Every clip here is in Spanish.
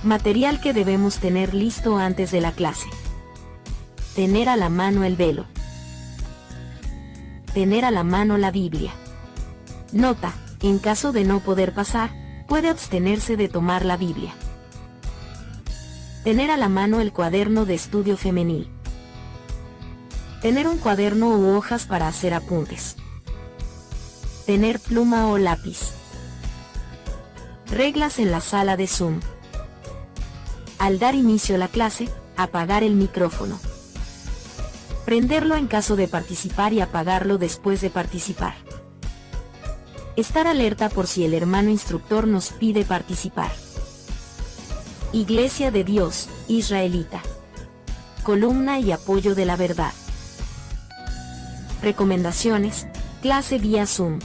Material que debemos tener listo antes de la clase. Tener a la mano el velo. Tener a la mano la Biblia. Nota: en caso de no poder pasar, puede abstenerse de tomar la Biblia. Tener a la mano el cuaderno de estudio femenil. Tener un cuaderno u hojas para hacer apuntes. Tener pluma o lápiz. Reglas en la sala de Zoom. Al dar inicio a la clase, apagar el micrófono. Prenderlo en caso de participar y apagarlo después de participar. Estar alerta por si el hermano instructor nos pide participar. Iglesia de Dios, Israelita. Columna y apoyo de la verdad. Recomendaciones: clase vía Zoom.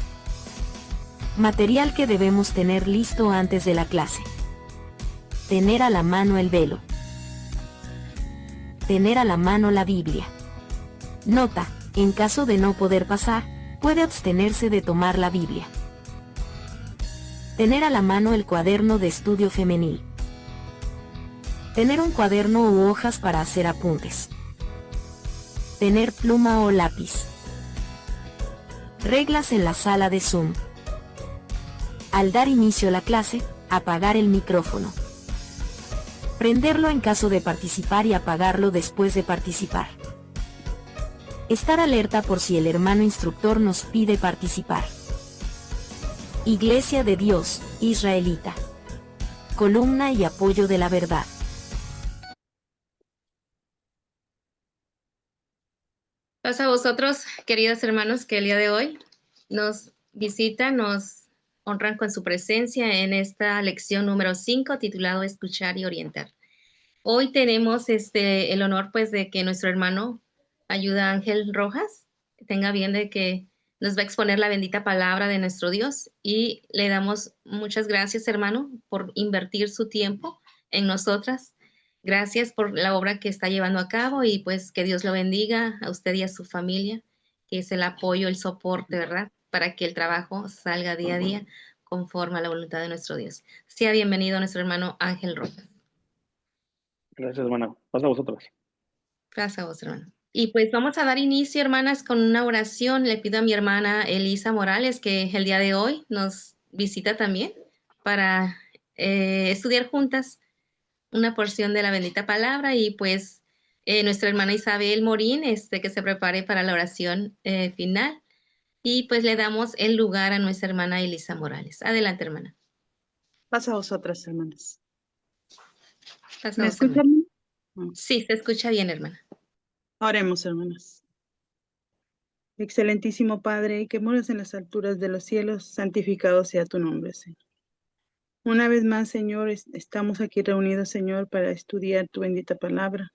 Material que debemos tener listo antes de la clase. Tener a la mano el velo. Tener a la mano la Biblia. Nota: en caso de no poder pasar, puede abstenerse de tomar la Biblia. Tener a la mano el cuaderno de estudio femenil. Tener un cuaderno u hojas para hacer apuntes. Tener pluma o lápiz. Reglas en la sala de Zoom. Al dar inicio a la clase, apagar el micrófono. Prenderlo en caso de participar y apagarlo después de participar. Estar alerta por si el hermano instructor nos pide participar. Iglesia de Dios, Israelita. Columna y apoyo de la verdad. Paz a vosotros, queridos hermanos, que el día de hoy nos visitan, nos honran con su presencia en esta lección número 5, titulado Escuchar y Orientar. Hoy tenemos el honor, pues, de que nuestro hermano Ayuda Ángel Rojas tenga bien de que nos va a exponer la bendita palabra de nuestro Dios, y le damos muchas gracias, hermano, por invertir su tiempo en nosotras. Gracias por la obra que está llevando a cabo, y pues que Dios lo bendiga a usted y a su familia, que es el apoyo, el soporte, ¿verdad? Para que el trabajo salga día a día conforme a la voluntad de nuestro Dios. Sea bienvenido nuestro hermano Ángel Rojas. Gracias, hermana. Pasa a vosotros. Gracias a vos, hermano. Y pues vamos a dar inicio, hermanas, con una oración. Le pido a mi hermana Elisa Morales, que el día de hoy nos visita también, para estudiar juntas una porción de la bendita palabra, y pues nuestra hermana Isabel Morín, que se prepare para la oración final, y pues le damos el lugar a nuestra hermana Elisa Morales. Adelante, hermana. Pasa a vosotras, hermanas. Pasa ¿Me vos, hermana. escuchan? Sí, se escucha bien, hermana. Oremos, hermanas. Excelentísimo Padre, que moras en las alturas de los cielos, santificado sea tu nombre, Señor. Una vez más, Señor, estamos aquí reunidos, Señor, para estudiar tu bendita palabra.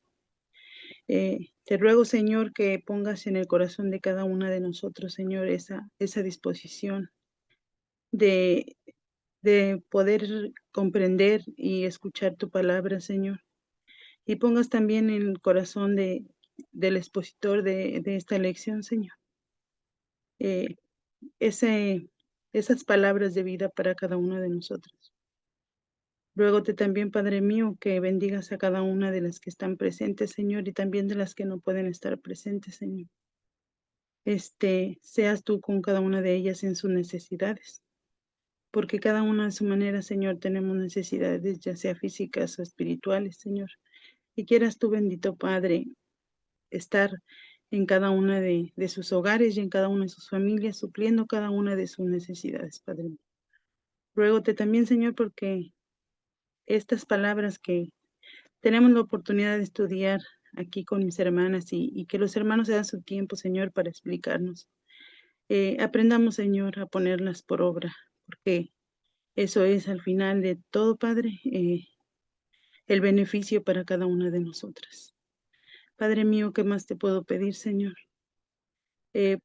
Te ruego, Señor, que pongas en el corazón de cada una de nosotros, Señor, esa disposición de poder comprender y escuchar tu palabra, Señor. Y pongas también en el corazón del expositor de esta lección, Señor, eh, esas palabras de vida para cada una de nosotros. Ruégote también, Padre mío, que bendigas a cada una de las que están presentes, Señor, y también de las que no pueden estar presentes, Señor. Seas tú con cada una de ellas en sus necesidades, porque cada una de su manera, Señor, tenemos necesidades, ya sea físicas o espirituales, Señor. Y quieras tú, bendito Padre, estar en cada una de sus hogares y en cada una de sus familias, supliendo cada una de sus necesidades, Padre mío. Ruégote también, Señor, porque estas palabras que tenemos la oportunidad de estudiar aquí con mis hermanas, y que los hermanos se dan su tiempo, Señor, para explicarnos. Aprendamos, Señor, a ponerlas por obra, porque eso es al final de todo, Padre, el beneficio para cada una de nosotras. Padre mío, ¿qué más te puedo pedir, Señor?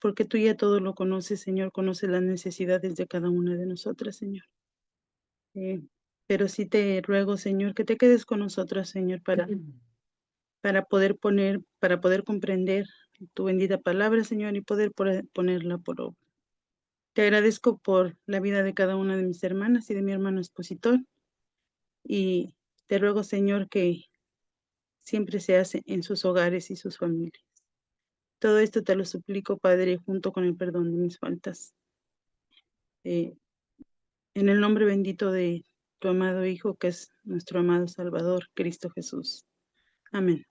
Porque tú ya todo lo conoces, Señor, conoces las necesidades de cada una de nosotras, Señor. Pero sí te ruego, Señor, que te quedes con nosotras, Señor, para poder comprender tu bendita palabra, Señor, y poder ponerla por obra. Te agradezco por la vida de cada una de mis hermanas y de mi hermano expositor. y te ruego, Señor, que siempre se hace en sus hogares y sus familias. Todo esto te lo suplico, Padre, junto con el perdón de mis faltas. En el nombre bendito de tu amado Hijo, que es nuestro amado Salvador, Cristo Jesús. Amén.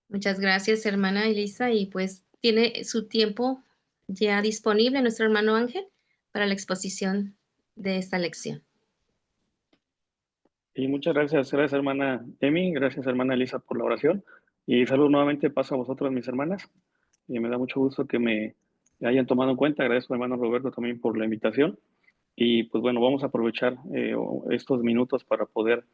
Muchas gracias, hermana Elisa, y pues tiene su tiempo ya disponible nuestro hermano Ángel para la exposición de esta lección. Y muchas gracias, gracias hermana Emi, gracias hermana Elisa por la oración. Y salud nuevamente paso a vosotros, mis hermanas. Y me da mucho gusto que me hayan tomado en cuenta. Agradezco hermano Roberto también por la invitación. Y pues bueno, vamos a aprovechar estos minutos para poder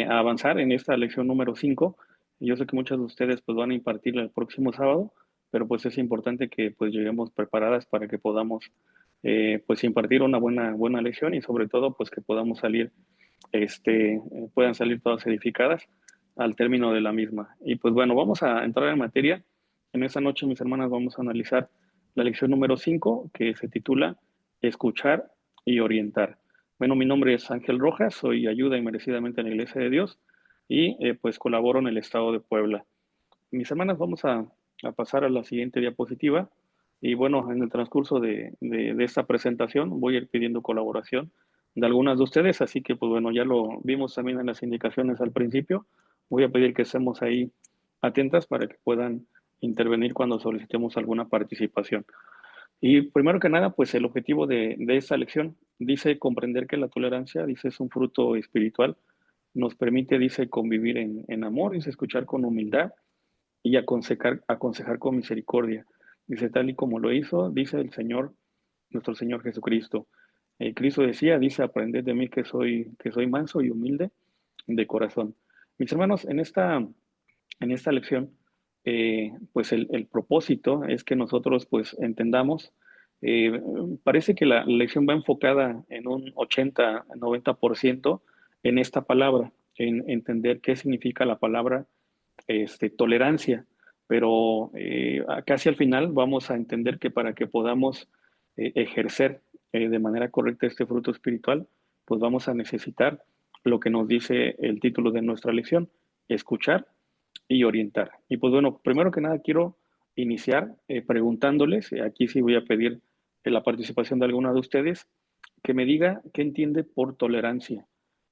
avanzar en esta lección número 5. Yo sé que muchos de ustedes pues van a impartirla el próximo sábado, pero pues es importante que pues lleguemos preparadas para que podamos pues impartir una buena lección y sobre todo pues que podamos salir, puedan salir todas edificadas al término de la misma. Y pues bueno, vamos a entrar en materia. En esta noche, mis hermanas, vamos a analizar la lección número 5 que se titula Escuchar y orientar. Bueno, mi nombre es Ángel Rojas, soy ayuda inmerecidamente en la Iglesia de Dios y pues colaboro en el Estado de Puebla. Mis hermanas, vamos a pasar a la siguiente diapositiva y bueno, en el transcurso de esta presentación voy a ir pidiendo colaboración de algunas de ustedes, así que pues bueno, ya lo vimos también en las indicaciones al principio. Voy a pedir que estemos ahí atentas para que puedan intervenir cuando solicitemos alguna participación. Y primero que nada, pues el objetivo de esta lección dice comprender que la tolerancia, dice, es un fruto espiritual, nos permite, dice, convivir en amor, dice, escuchar con humildad y aconsejar con misericordia. Dice, tal y como lo hizo, dice el Señor, nuestro Señor Jesucristo. Cristo decía, dice, aprended de mí que soy manso y humilde de corazón. Mis hermanos, en esta lección, pues el propósito es que nosotros pues entendamos, eh, parece que la lección va enfocada en un 80-90% en esta palabra, en entender qué significa la palabra tolerancia, pero casi al final vamos a entender que para que podamos ejercer de manera correcta este fruto espiritual, pues vamos a necesitar lo que nos dice el título de nuestra lección, escuchar y orientar. Y pues bueno, primero que nada quiero iniciar preguntándoles, aquí sí voy a pedir la participación de alguna de ustedes, que me diga qué entiende por tolerancia.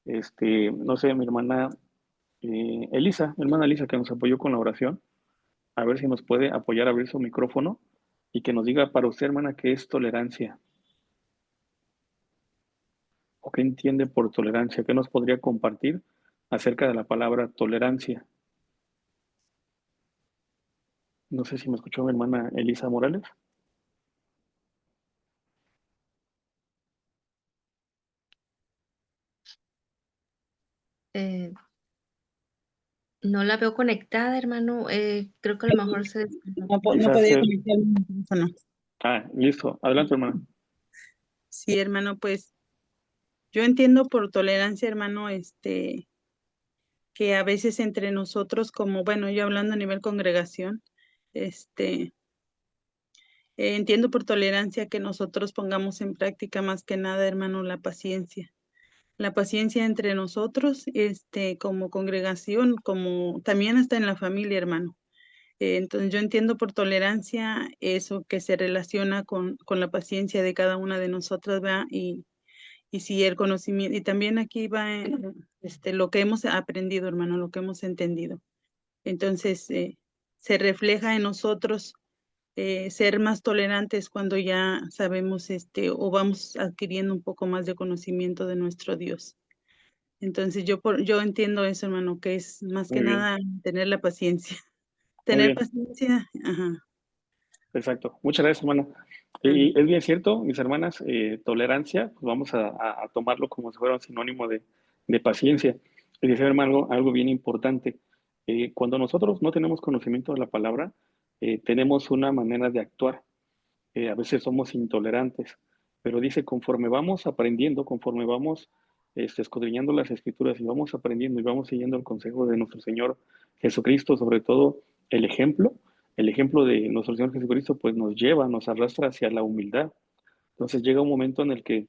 No sé, mi hermana Elisa, mi hermana Elisa, que nos apoyó con la oración, a ver si nos puede apoyar a abrir su micrófono y que nos diga para usted, hermana, qué es tolerancia o qué entiende por tolerancia, qué nos podría compartir acerca de la palabra tolerancia. No sé si me escuchó mi hermana Elisa Morales. Eh, no la veo conectada, hermano. Creo que a lo mejor se desconectó. No, no Quizás podía ser. conectar el micrófono. Listo. Adelante, hermana. Sí, hermano, pues yo entiendo por tolerancia, hermano, que a veces entre nosotros, como, bueno, yo hablando a nivel congregación, este, entiendo por tolerancia que nosotros pongamos en práctica más que nada, hermano, la paciencia. La paciencia entre nosotros, como congregación, como también hasta en la familia, hermano. Entonces yo entiendo por tolerancia eso que se relaciona con la paciencia de cada una de nosotras, ¿verdad? Y si el conocimiento, y también aquí va lo que hemos aprendido, hermano, lo que hemos entendido. Entonces, se refleja en nosotros ser más tolerantes cuando ya sabemos o vamos adquiriendo un poco más de conocimiento de nuestro Dios. Entonces, yo entiendo eso, hermano, que es más que Muy bien, nada tener la paciencia. muy Tener bien. paciencia, ajá. Exacto. Muchas gracias, hermana. Amén. Y es bien cierto, mis hermanas, tolerancia, pues vamos a tomarlo como si fuera un sinónimo de paciencia. Y decía, hermano, algo bien importante. Cuando nosotros no tenemos conocimiento de la palabra, tenemos una manera de actuar. A veces somos intolerantes, pero dice, conforme vamos aprendiendo, conforme vamos escudriñando las escrituras y vamos aprendiendo y vamos siguiendo el consejo de nuestro Señor Jesucristo, sobre todo el ejemplo de nuestro Señor Jesucristo, pues nos lleva, nos arrastra hacia la humildad. Entonces llega un momento en el que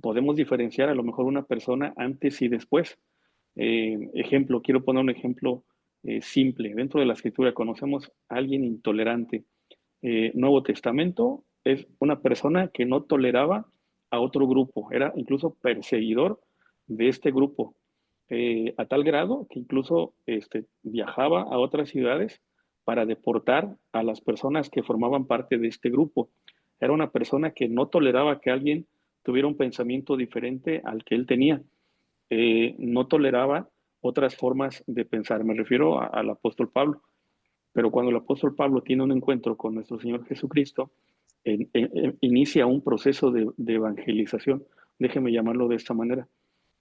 podemos diferenciar a lo mejor una persona antes y después. Ejemplo, quiero poner un ejemplo simple. Dentro de la escritura conocemos a alguien intolerante. Nuevo Testamento es una persona que no toleraba a otro grupo, era incluso perseguidor de este grupo, a tal grado que incluso viajaba a otras ciudades para deportar a las personas que formaban parte de este grupo. Era una persona que no toleraba que alguien tuviera un pensamiento diferente al que él tenía. No toleraba otras formas de pensar. Me refiero al apóstol Pablo. Pero cuando el apóstol Pablo tiene un encuentro con nuestro Señor Jesucristo, inicia un proceso de evangelización. Déjeme llamarlo de esta manera.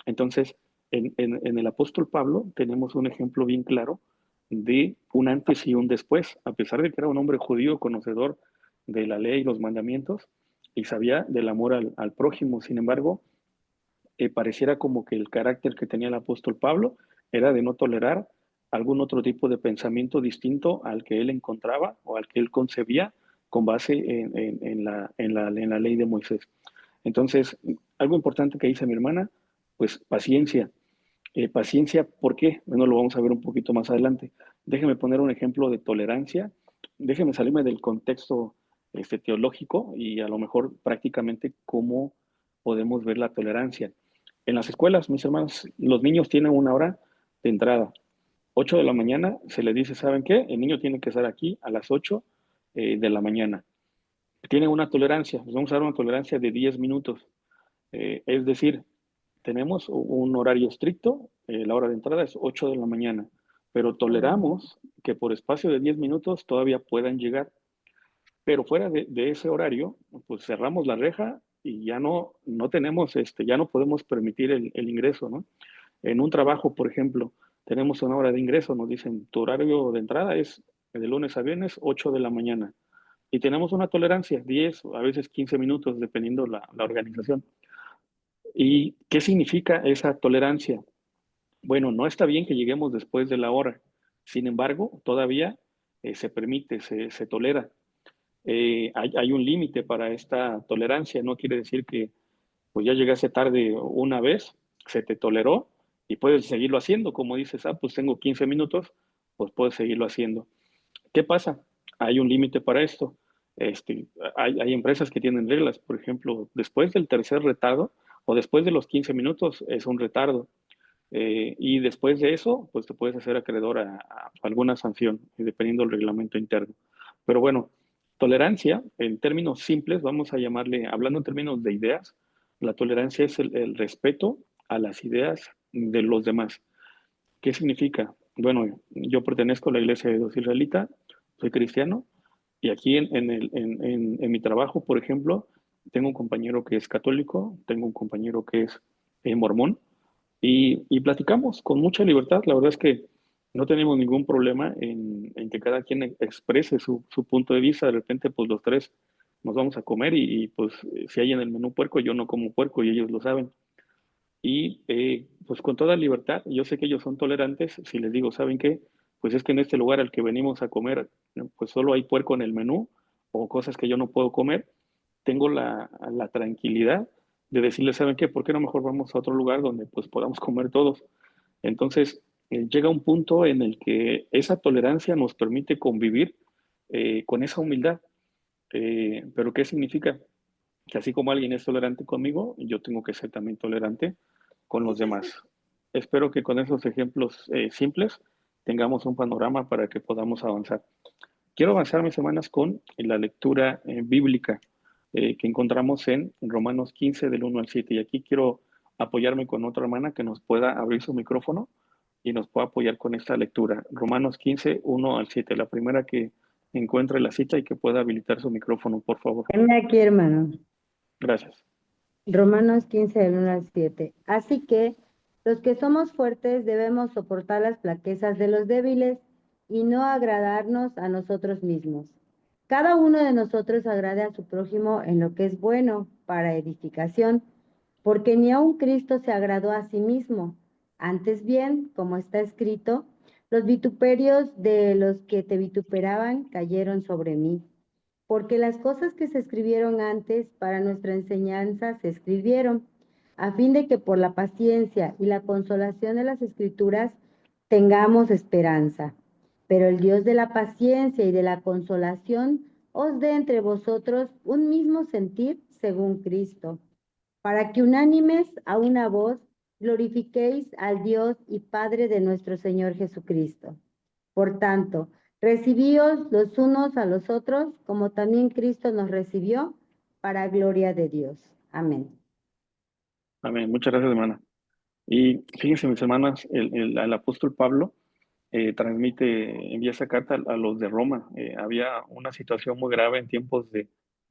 Entonces, en el apóstol Pablo tenemos un ejemplo bien claro de un antes y un después. A pesar de que era un hombre judío, conocedor de la ley y los mandamientos, y sabía del amor al prójimo. Sin embargo, pareciera como que el carácter que tenía el apóstol Pablo era de no tolerar algún otro tipo de pensamiento distinto al que él encontraba o al que él concebía con base en la ley de Moisés. Entonces, algo importante que dice mi hermana, pues paciencia. Paciencia, ¿por qué? Bueno, lo vamos a ver un poquito más adelante. Déjeme poner un ejemplo de tolerancia. Déjeme salirme del contexto teológico y a lo mejor prácticamente cómo podemos ver la tolerancia. En las escuelas, mis hermanos, los niños tienen una hora de entrada. 8 de la mañana se les dice, ¿saben qué? El niño tiene que estar aquí a las 8 de la mañana. Tienen una tolerancia, les vamos a dar una tolerancia de 10 minutos. Es decir, tenemos un horario estricto, la hora de entrada es 8 de la mañana, pero toleramos que por espacio de 10 minutos todavía puedan llegar. Pero fuera de ese horario, pues cerramos la reja y ya no tenemos, ya no podemos permitir el ingreso, ¿no? En un trabajo, por ejemplo, tenemos una hora de ingreso, nos dicen, tu horario de entrada es de lunes a viernes, 8 de la mañana. Y tenemos una tolerancia, 10, a veces 15 minutos, dependiendo la organización. ¿Y qué significa esa tolerancia? Bueno, no está bien que lleguemos después de la hora. Sin embargo, todavía se permite, se tolera. Hay un límite para esta tolerancia. No quiere decir que pues ya llegaste tarde una vez, se te toleró y puedes seguirlo haciendo. Como dices, pues tengo 15 minutos, pues puedes seguirlo haciendo. ¿Qué pasa? Hay un límite para esto. Hay empresas que tienen reglas. Por ejemplo, después del tercer retardo o después de los 15 minutos es un retardo. Y después de eso, pues te puedes hacer acreedor a alguna sanción, dependiendo del reglamento interno. Pero bueno, tolerancia, en términos simples, vamos a llamarle, hablando en términos de ideas, la tolerancia es el respeto a las ideas de los demás. ¿Qué significa? Bueno, yo pertenezco a la Iglesia de Dios Israelita, soy cristiano, y aquí en mi trabajo, por ejemplo, tengo un compañero que es católico, tengo un compañero que es mormón, y platicamos con mucha libertad. La verdad es que no tenemos ningún problema en que cada quien exprese su punto de vista. De repente, pues los tres nos vamos a comer y, pues si hay en el menú puerco, yo no como puerco y ellos lo saben. Y pues con toda libertad, yo sé que ellos son tolerantes. Si les digo, ¿saben qué? Pues es que en este lugar al que venimos a comer, ¿no? Pues solo hay puerco en el menú o cosas que yo no puedo comer. Tengo la tranquilidad de decirles, ¿saben qué? ¿Por qué no mejor vamos a otro lugar donde pues podamos comer todos? Entonces, llega un punto en el que esa tolerancia nos permite convivir con esa humildad. Pero ¿qué significa? Que así como alguien es tolerante conmigo, yo tengo que ser también tolerante con los demás. Espero que con esos ejemplos simples tengamos un panorama para que podamos avanzar. Quiero avanzar mis semanas con la lectura bíblica que encontramos en Romanos 15 del 1 al 7. Y aquí quiero apoyarme con otra hermana que nos pueda abrir su micrófono y nos pueda apoyar con esta lectura. Romanos 15, 1 al 7. La primera que encuentre la cita y que pueda habilitar su micrófono, por favor. Venga aquí, hermano. Gracias. Romanos 15, del 1 al 7. Así que los que somos fuertes debemos soportar las flaquezas de los débiles y no agradarnos a nosotros mismos. Cada uno de nosotros agrade a su prójimo en lo que es bueno para edificación, porque ni aun Cristo se agradó a sí mismo. Antes bien, como está escrito, los vituperios de los que te vituperaban cayeron sobre mí. Porque las cosas que se escribieron antes para nuestra enseñanza se escribieron, a fin de que por la paciencia y la consolación de las Escrituras tengamos esperanza. Pero el Dios de la paciencia y de la consolación os dé entre vosotros un mismo sentir según Cristo, para que unánimes a una voz glorifiquéis al Dios y Padre de nuestro Señor Jesucristo. Por tanto, recibíos los unos a los otros, como también Cristo nos recibió, para gloria de Dios. Amén. Amén. Muchas gracias, hermana. Y fíjense, mis hermanas, el apóstol Pablo envía esa carta a los de Roma. Había una situación muy grave en tiempos del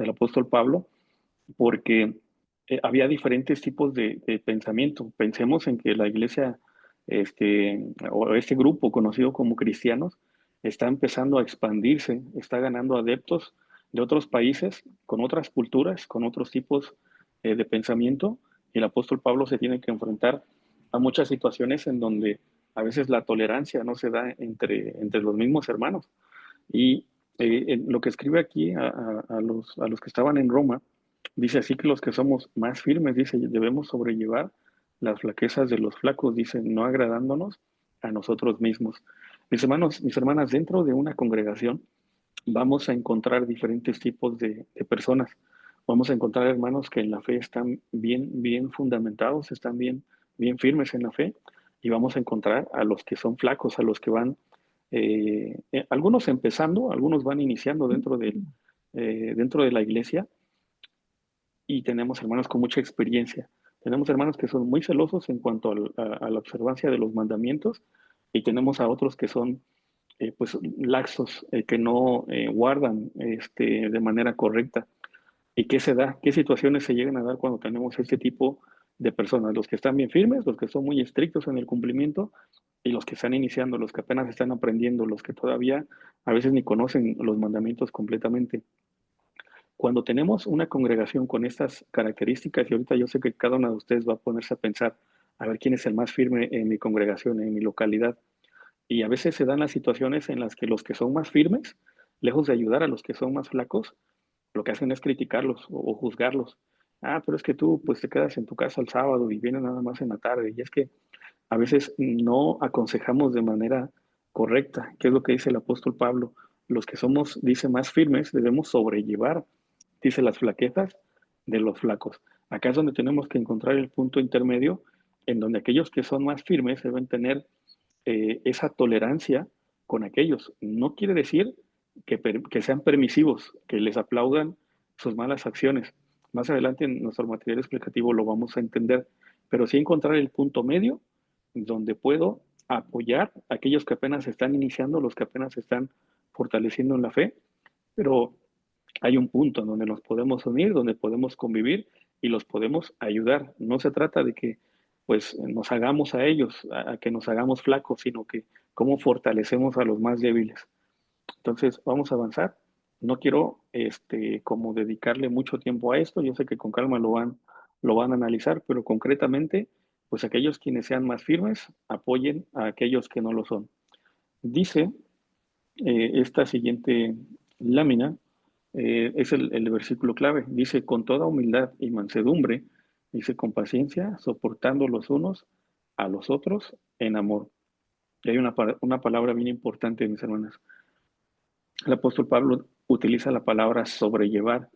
apóstol Pablo, porque había diferentes tipos de pensamiento. Pensemos en que la iglesia, o este grupo conocido como cristianos, está empezando a expandirse, está ganando adeptos de otros países, con otras culturas, con otros tipos de pensamiento. Y el apóstol Pablo se tiene que enfrentar a muchas situaciones en donde a veces la tolerancia no se da entre los mismos hermanos. Y en lo que escribe aquí a los que estaban en Roma, dice así que los que somos más firmes, dice, debemos sobrellevar las flaquezas de los flacos, dice, no agradándonos a nosotros mismos. Mis hermanos, mis hermanas, dentro de una congregación vamos a encontrar diferentes tipos de personas. Vamos a encontrar hermanos que en la fe están bien fundamentados, están bien firmes en la fe, y vamos a encontrar a los que son flacos, a los que van, algunos empezando, algunos van iniciando dentro de la iglesia, y tenemos hermanos con mucha experiencia. Tenemos hermanos que son muy celosos en cuanto a la observancia de los mandamientos, y tenemos a otros que son pues laxos, que no guardan de manera correcta. ¿Y qué se da? ¿Qué situaciones se llegan a dar cuando tenemos este tipo de personas? Los que están bien firmes, los que son muy estrictos en el cumplimiento, y los que están iniciando, los que apenas están aprendiendo, los que todavía a veces ni conocen los mandamientos completamente. Cuando tenemos una congregación con estas características, y ahorita yo sé que cada uno de ustedes va a ponerse a pensar, a ver quién es el más firme en mi congregación, en mi localidad. Y a veces se dan las situaciones en las que los que son más firmes, lejos de ayudar a los que son más flacos, lo que hacen es criticarlos o juzgarlos. Ah, pero es que tú pues te quedas en tu casa el sábado y vienes nada más en la tarde. Y es que a veces no aconsejamos de manera correcta, que es lo que dice el apóstol Pablo. Los que somos, dice, más firmes, debemos sobrellevar, dice, las flaquezas de los flacos. Acá es donde tenemos que encontrar el punto intermedio, en donde aquellos que son más firmes deben tener esa tolerancia con aquellos. No quiere decir que sean permisivos, que les aplaudan sus malas acciones. Más adelante en nuestro material explicativo lo vamos a entender, pero sí encontrar el punto medio donde puedo apoyar a aquellos que apenas están iniciando, los que apenas están fortaleciendo en la fe, pero hay un punto en donde nos podemos unir, donde podemos convivir y los podemos ayudar. No se trata de que pues nos hagamos a ellos, a que nos hagamos flacos, sino que cómo fortalecemos a los más débiles. Entonces, vamos a avanzar. No quiero como dedicarle mucho tiempo a esto. Yo sé que con calma lo van a analizar, pero concretamente, pues aquellos quienes sean más firmes, apoyen a aquellos que no lo son. Dice esta siguiente lámina, es el versículo clave. Dice, con toda humildad y mansedumbre, dice, con paciencia, soportando los unos a los otros en amor. Y hay una palabra bien importante, mis hermanas. El apóstol Pablo utiliza la palabra sobrellevar.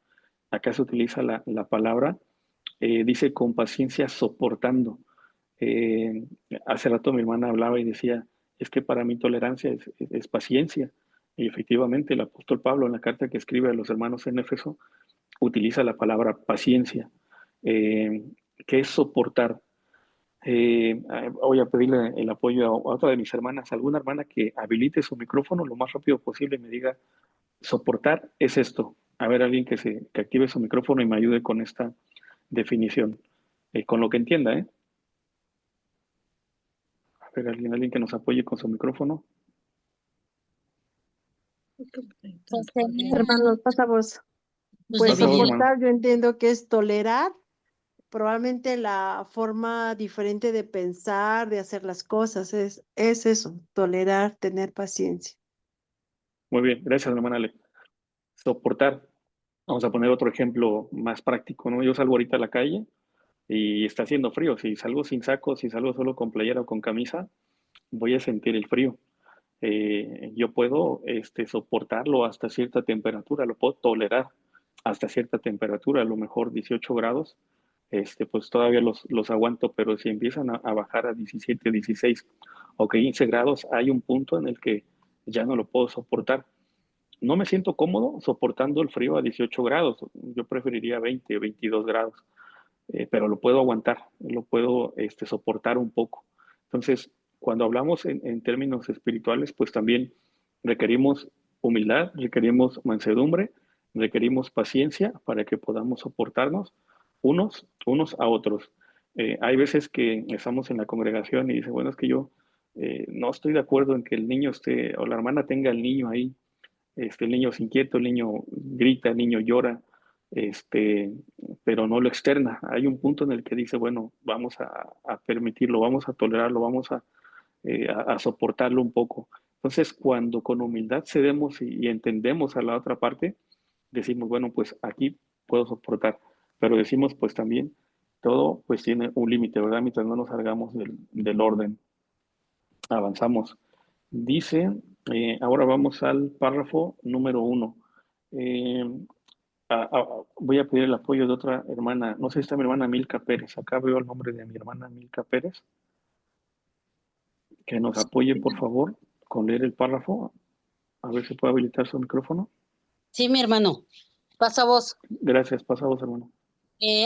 Acá se utiliza la palabra, dice, con paciencia soportando. Eh, Hace rato mi hermana hablaba y decía, es que para mí tolerancia es paciencia. Y efectivamente el apóstol Pablo en la carta que escribe a los hermanos en Éfeso utiliza la palabra paciencia, eh, que es soportar. Voy a pedirle el apoyo a otra de mis hermanas, alguna hermana que habilite su micrófono lo más rápido posible y me diga, soportar es esto. A ver, alguien que active su micrófono y me ayude con esta definición, con lo que entienda, ¿eh? A ver, alguien que nos apoye con su micrófono. Hermanos, pasa voz. Pues Pasa voz, hermano. soportar, yo entiendo que es tolerar, probablemente la forma diferente de pensar, de hacer las cosas, es eso, tolerar, tener paciencia. Muy bien, gracias, hermana Ale. Soportar. Vamos a poner otro ejemplo más práctico, ¿no? Yo salgo ahorita a la calle y está haciendo frío. Si salgo sin saco, si salgo solo con playera o con camisa, voy a sentir el frío. Yo puedo soportarlo hasta cierta temperatura, lo puedo tolerar hasta cierta temperatura, a lo mejor 18 grados, pues todavía los aguanto, pero si empiezan a bajar a 17, 16 o 15 grados, hay un punto en el que ya no lo puedo soportar. No me siento cómodo soportando el frío a 18 grados, yo preferiría 20, 22 grados, pero lo puedo aguantar, lo puedo soportar un poco. Entonces, cuando hablamos en términos espirituales, pues también requerimos humildad, requerimos mansedumbre, requerimos paciencia para que podamos soportarnos unos a otros. Hay veces que estamos en la congregación y dice, bueno, es que yo no estoy de acuerdo en que el niño esté, o la hermana tenga al niño ahí, el niño es inquieto, el niño grita, el niño llora, este, pero no lo externa. Hay un punto en el que dice, bueno, vamos a permitirlo, vamos a tolerarlo, vamos a soportarlo un poco. Entonces, cuando con humildad cedemos y entendemos a la otra parte, decimos, bueno, pues aquí puedo soportar, pero decimos, pues también, todo pues tiene un límite, ¿verdad? Mientras no nos salgamos del orden, avanzamos. Dice, ahora vamos al párrafo número 1. Voy a pedir el apoyo de otra hermana. No sé si está mi hermana Milka Pérez. Acá veo el nombre de mi hermana Milka Pérez. Que nos apoye, por favor, con leer el párrafo. A ver si puede habilitar su micrófono. Sí, mi hermano. Pasa vos. Gracias, pasados, hermano.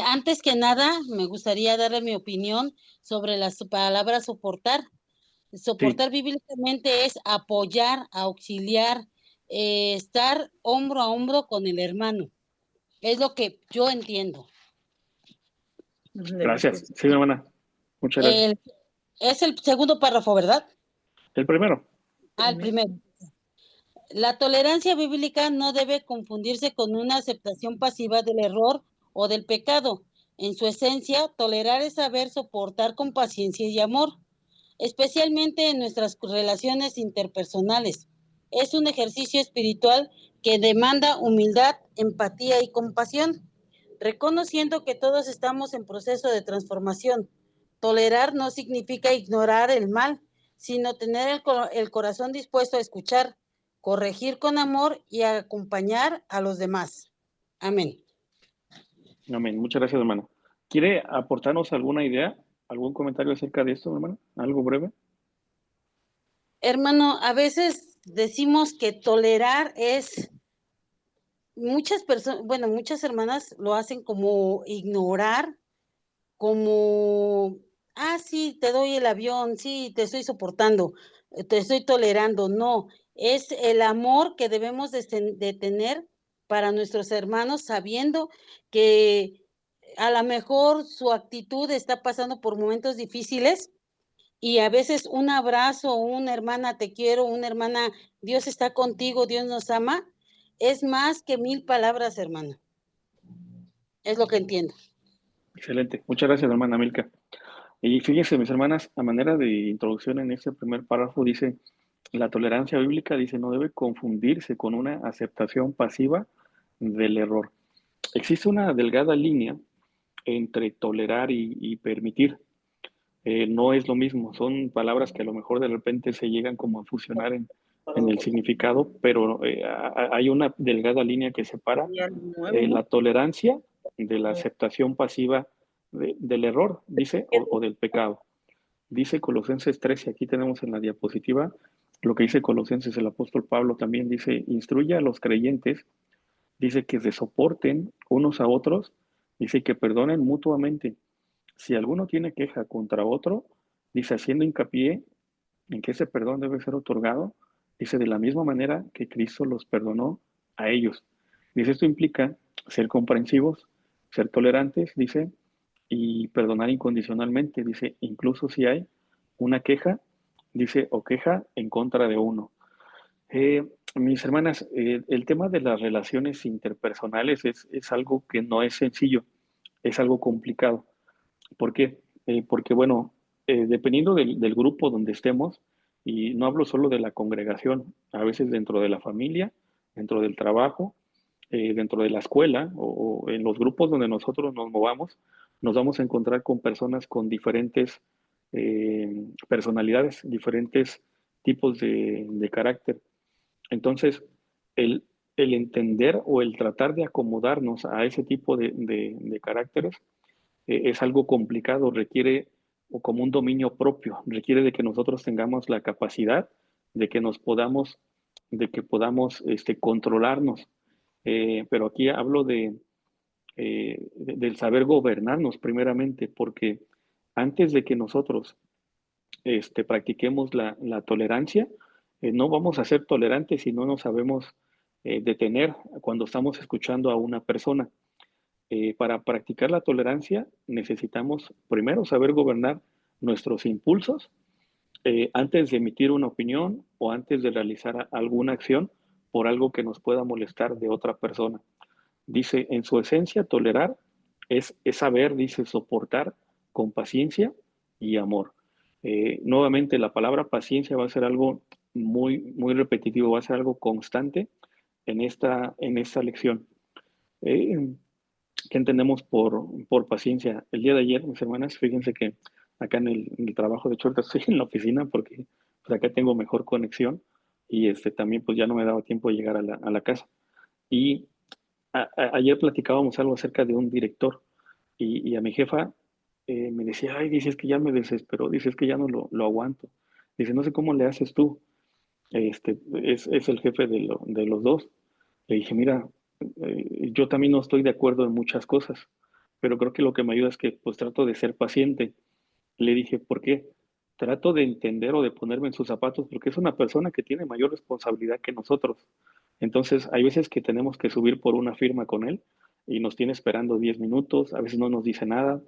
Antes que nada, me gustaría darle mi opinión sobre las palabras soportar. Soportar bíblicamente es apoyar, auxiliar, estar hombro a hombro con el hermano. Es lo que yo entiendo. Gracias. Sí, mi hermana. Muchas gracias. Es el segundo párrafo, ¿verdad? El primero. El primero. La tolerancia bíblica no debe confundirse con una aceptación pasiva del error o del pecado. En su esencia, tolerar es saber soportar con paciencia y amor, especialmente en nuestras relaciones interpersonales. Es un ejercicio espiritual que demanda humildad, empatía y compasión, reconociendo que todos estamos en proceso de transformación. Tolerar no significa ignorar el mal, sino tener el corazón dispuesto a escuchar, corregir con amor y acompañar a los demás. Amén. Amén. Muchas gracias, hermano. ¿Quiere aportarnos alguna idea, algún comentario acerca de esto, hermano? ¿Algo breve? Hermano, a veces decimos que tolerar es, muchas personas, bueno, muchas hermanas lo hacen como ignorar, como, sí, te doy el avión, sí, te estoy soportando, te estoy tolerando. No, es el amor que debemos de tener para nuestros hermanos, sabiendo que a lo mejor su actitud está pasando por momentos difíciles y a veces un abrazo, una hermana te quiero, una hermana Dios está contigo, Dios nos ama, es más que 1000 palabras, hermano. Es lo que entiendo. Excelente. Muchas gracias, hermana Milka. Y fíjense, mis hermanas, a manera de introducción en este primer párrafo dice, la tolerancia bíblica, dice, no debe confundirse con una aceptación pasiva del error. Existe una delgada línea entre tolerar y permitir. No es lo mismo, son palabras que a lo mejor de repente se llegan como a fusionar en el significado, pero hay una delgada línea que separa la tolerancia de la aceptación pasiva del error, dice, o del pecado. Dice Colosenses 13, aquí tenemos en la diapositiva lo que dice Colosenses, el apóstol Pablo también dice, instruye a los creyentes, dice que se soporten unos a otros, dice que perdonen mutuamente. Si alguno tiene queja contra otro, dice haciendo hincapié en que ese perdón debe ser otorgado, dice de la misma manera que Cristo los perdonó a ellos. Dice, esto implica ser comprensivos, ser tolerantes, dice, y perdonar incondicionalmente, dice, incluso si hay una queja, dice, o queja en contra de uno. Mis hermanas, el tema de las relaciones interpersonales es algo que no es sencillo, es algo complicado. ¿Por qué? Porque, bueno, dependiendo del grupo donde estemos, y no hablo solo de la congregación, a veces dentro de la familia, dentro del trabajo, dentro de la escuela o en los grupos donde nosotros nos movamos, nos vamos a encontrar con personas con diferentes personalidades, diferentes tipos de carácter. Entonces, el, el entender o el tratar de acomodarnos a ese tipo de caracteres es algo complicado, requiere o como un dominio propio, requiere de que nosotros tengamos la capacidad de que nos podamos, de que podamos controlarnos. Pero aquí hablo del saber gobernarnos primeramente, porque antes de que nosotros practiquemos la tolerancia, no vamos a ser tolerantes si no nos sabemos detener cuando estamos escuchando a una persona. Para practicar la tolerancia necesitamos primero saber gobernar nuestros impulsos antes de emitir una opinión o antes de realizar alguna acción por algo que nos pueda molestar de otra persona. Dice, en su esencia, tolerar es saber, dice, soportar con paciencia y amor. Nuevamente, la palabra paciencia va a ser algo muy repetitivo, va a ser algo constante en esta lección. Eh, ¿Qué entendemos por paciencia? El día de ayer, mis hermanas, fíjense que acá en el trabajo, de hecho, ahorita estoy en la oficina porque pues, acá tengo mejor conexión y también pues ya no me daba tiempo de llegar a la casa. Y ayer platicábamos algo acerca de un director y a mi jefa me decía, ay, dices que ya me desesperó, dices que ya no lo aguanto. Dice, no sé cómo le haces tú. Es el jefe de los dos. Le dije, mira, yo también no estoy de acuerdo en muchas cosas, pero creo que lo que me ayuda es que pues trato de ser paciente. Le dije, ¿por qué? Trato de entender o de ponerme en sus zapatos porque es una persona que tiene mayor responsabilidad que nosotros. Entonces, hay veces que tenemos que subir por una firma con él y nos tiene esperando 10 minutos, a veces no nos dice nada,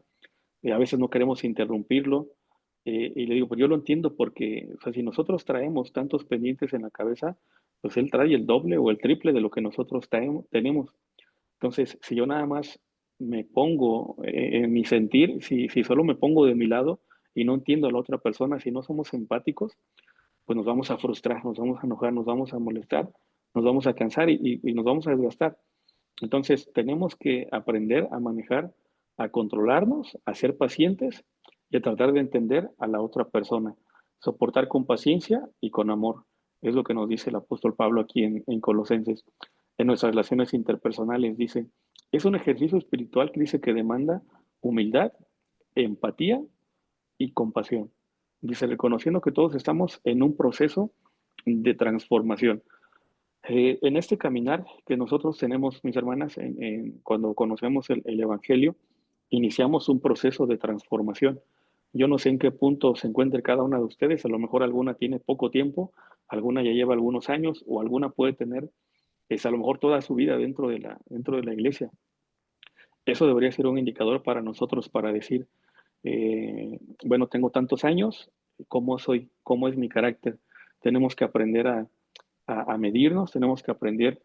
a veces no queremos interrumpirlo. Y le digo, pues yo lo entiendo porque, o sea, si nosotros traemos tantos pendientes en la cabeza, pues él trae el doble o el triple de lo que nosotros tenemos. Entonces, si yo nada más me pongo en mi sentir, si solo me pongo de mi lado y no entiendo a la otra persona, si no somos empáticos, pues nos vamos a frustrar, nos vamos a enojar, nos vamos a molestar, nos vamos a cansar y nos vamos a desgastar. Entonces, tenemos que aprender a manejar, a controlarnos, a ser pacientes y a tratar de entender a la otra persona. Soportar con paciencia y con amor. Es lo que nos dice el apóstol Pablo aquí en Colosenses. En nuestras relaciones interpersonales dice, es un ejercicio espiritual que dice que demanda humildad, empatía y compasión. Dice, reconociendo que todos estamos en un proceso de transformación. En este caminar que nosotros tenemos, mis hermanas, cuando conocemos el Evangelio, iniciamos un proceso de transformación. Yo no sé en qué punto se encuentre cada una de ustedes, a lo mejor alguna tiene poco tiempo, alguna ya lleva algunos años o alguna puede tener a lo mejor toda su vida dentro de la iglesia. Eso debería ser un indicador para nosotros para decir, bueno, tengo tantos años, ¿cómo soy? ¿Cómo es mi carácter? Tenemos que aprender a medirnos, tenemos que aprender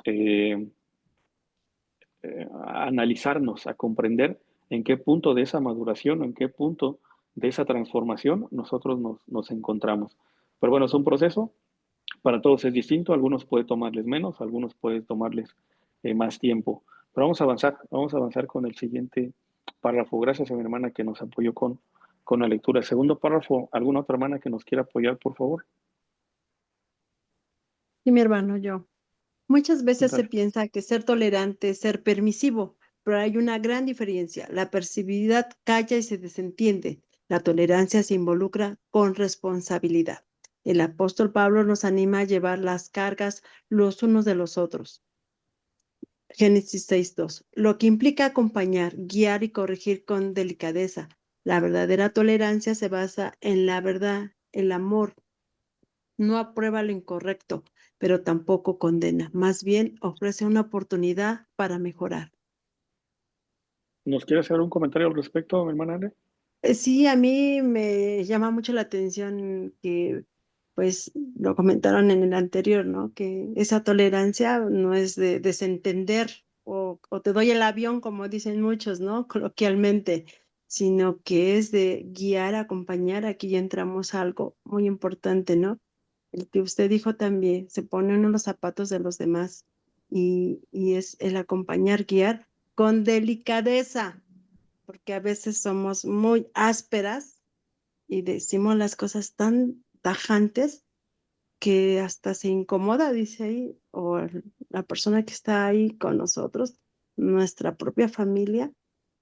eh, a analizarnos, a comprender en qué punto de esa maduración, en qué punto de esa transformación nosotros nos encontramos. Pero bueno, es un proceso, para todos es distinto, algunos puede tomarles menos, algunos puede tomarles más tiempo. Pero vamos a avanzar con el siguiente párrafo. Gracias a mi hermana que nos apoyó con la lectura. Segundo párrafo, ¿alguna otra hermana que nos quiera apoyar, por favor? Y mi hermano, yo. Muchas veces se Dale. piensa que ser tolerante es ser permisivo, pero hay una gran diferencia. La permisividad calla y se desentiende. La tolerancia se involucra con responsabilidad. El apóstol Pablo nos anima a llevar las cargas los unos de los otros. Génesis 6:2, lo que implica acompañar, guiar y corregir con delicadeza. La verdadera tolerancia se basa en la verdad, el amor. No aprueba lo incorrecto, pero tampoco condena. Más bien ofrece una oportunidad para mejorar. ¿Nos quiere hacer un comentario al respecto, mi hermana Ale? Sí, a mí me llama mucho la atención que, pues, lo comentaron en el anterior, ¿no? Que esa tolerancia no es de desentender o te doy el avión, como dicen muchos, ¿no? Coloquialmente, sino que es de guiar, acompañar. Aquí ya entramos a algo muy importante, ¿no? El que usted dijo también, se pone uno en los zapatos de los demás y es el acompañar, guiar con delicadeza, porque a veces somos muy ásperas y decimos las cosas tan tajantes que hasta se incomoda, dice ahí, o la persona que está ahí con nosotros, nuestra propia familia,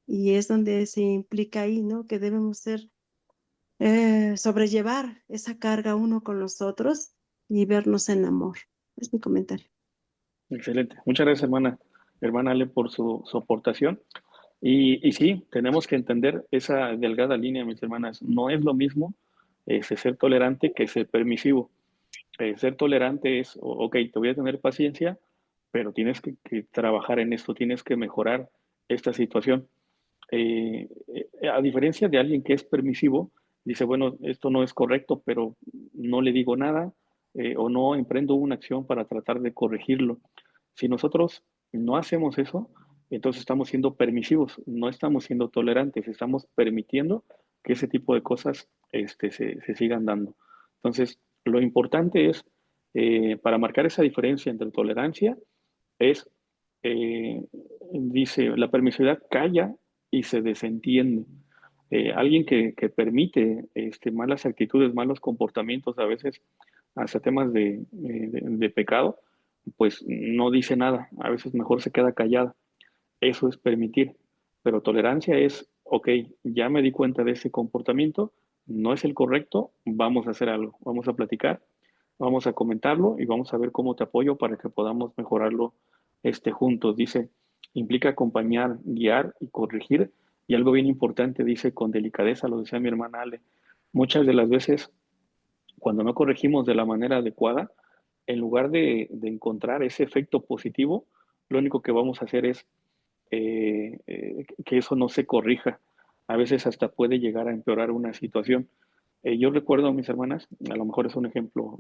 y es donde se implica ahí, ¿no? Que debemos ser, sobrellevar esa carga uno con los otros y vernos en amor. Es mi comentario. Excelente. Muchas gracias, hermana Ale, por su aportación. Y sí, tenemos que entender esa delgada línea, mis hermanas. No es lo mismo ser tolerante que ser permisivo. Ser tolerante es, ok, te voy a tener paciencia, pero tienes que trabajar en esto, tienes que mejorar esta situación. A diferencia de alguien que es permisivo, dice, bueno, esto no es correcto, pero no le digo nada o no emprendo una acción para tratar de corregirlo. Si nosotros no hacemos eso, entonces estamos siendo permisivos, no estamos siendo tolerantes, estamos permitiendo que ese tipo de cosas se sigan dando. Entonces, lo importante es, para marcar esa diferencia entre tolerancia, es, eh, dice, la permisividad calla y se desentiende. Alguien que permite malas actitudes, malos comportamientos, a veces hasta temas de pecado, pues no dice nada, a veces mejor se queda callada. Eso es permitir, pero tolerancia es, ok, ya me di cuenta de ese comportamiento, no es el correcto, vamos a hacer algo, vamos a platicar, vamos a comentarlo y vamos a ver cómo te apoyo para que podamos mejorarlo juntos. Dice, implica acompañar, guiar y corregir. Y algo bien importante, dice, con delicadeza, lo decía mi hermana Ale, muchas de las veces cuando no corregimos de la manera adecuada, en lugar de encontrar ese efecto positivo, lo único que vamos a hacer es que eso no se corrija. A veces hasta puede llegar a empeorar una situación. Yo recuerdo a mis hermanas, a lo mejor es un ejemplo,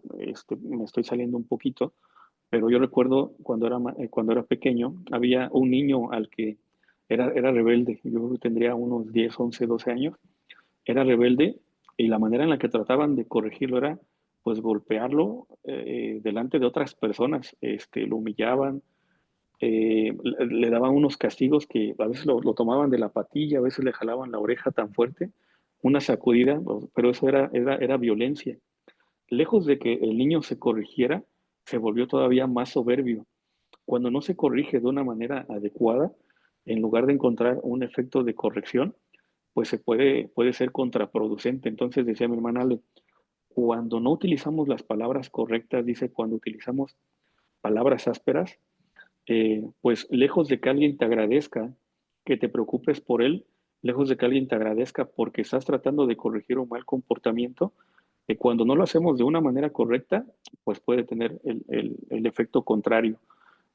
me estoy saliendo un poquito, pero yo recuerdo cuando era pequeño, había un niño al que era rebelde, yo creo que tendría unos 10 11 12 años, era rebelde y la manera en la que trataban de corregirlo era pues golpearlo delante de otras personas, lo humillaban, le daban unos castigos que a veces lo tomaban de la patilla, a veces le jalaban la oreja tan fuerte, una sacudida, pero eso era violencia. Lejos de que el niño se corrigiera, se volvió todavía más soberbio. Cuando no se corrige de una manera adecuada, en lugar de encontrar un efecto de corrección, pues puede ser contraproducente. Entonces decía mi hermana Ale, cuando no utilizamos las palabras correctas, dice, cuando utilizamos palabras ásperas, pues lejos de que alguien te agradezca, que te preocupes por él, lejos de que alguien te agradezca porque estás tratando de corregir un mal comportamiento, cuando no lo hacemos de una manera correcta, pues puede tener el efecto contrario.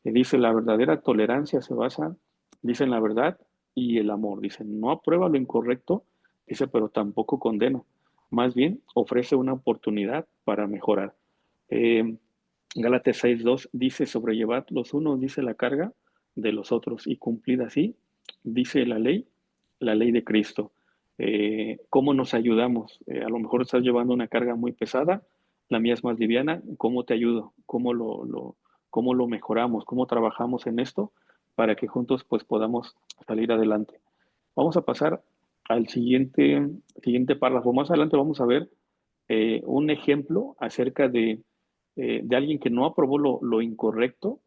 Dice, la verdadera tolerancia se basa, dice, en la verdad y el amor. Dice, no aprueba lo incorrecto, dice, pero tampoco condena. Más bien, ofrece una oportunidad para mejorar. Eh, Gálatas 6:2 dice, sobrellevad los unos, dice, la carga de los otros y cumplid así, dice la ley de Cristo. ¿Cómo nos ayudamos? A lo mejor estás llevando una carga muy pesada, la mía es más liviana, ¿cómo te ayudo? ¿Cómo lo mejoramos? ¿Cómo trabajamos en esto para que juntos pues podamos salir adelante? Vamos a pasar al siguiente párrafo. Más adelante vamos a ver un ejemplo acerca de alguien que no aprobó lo incorrecto,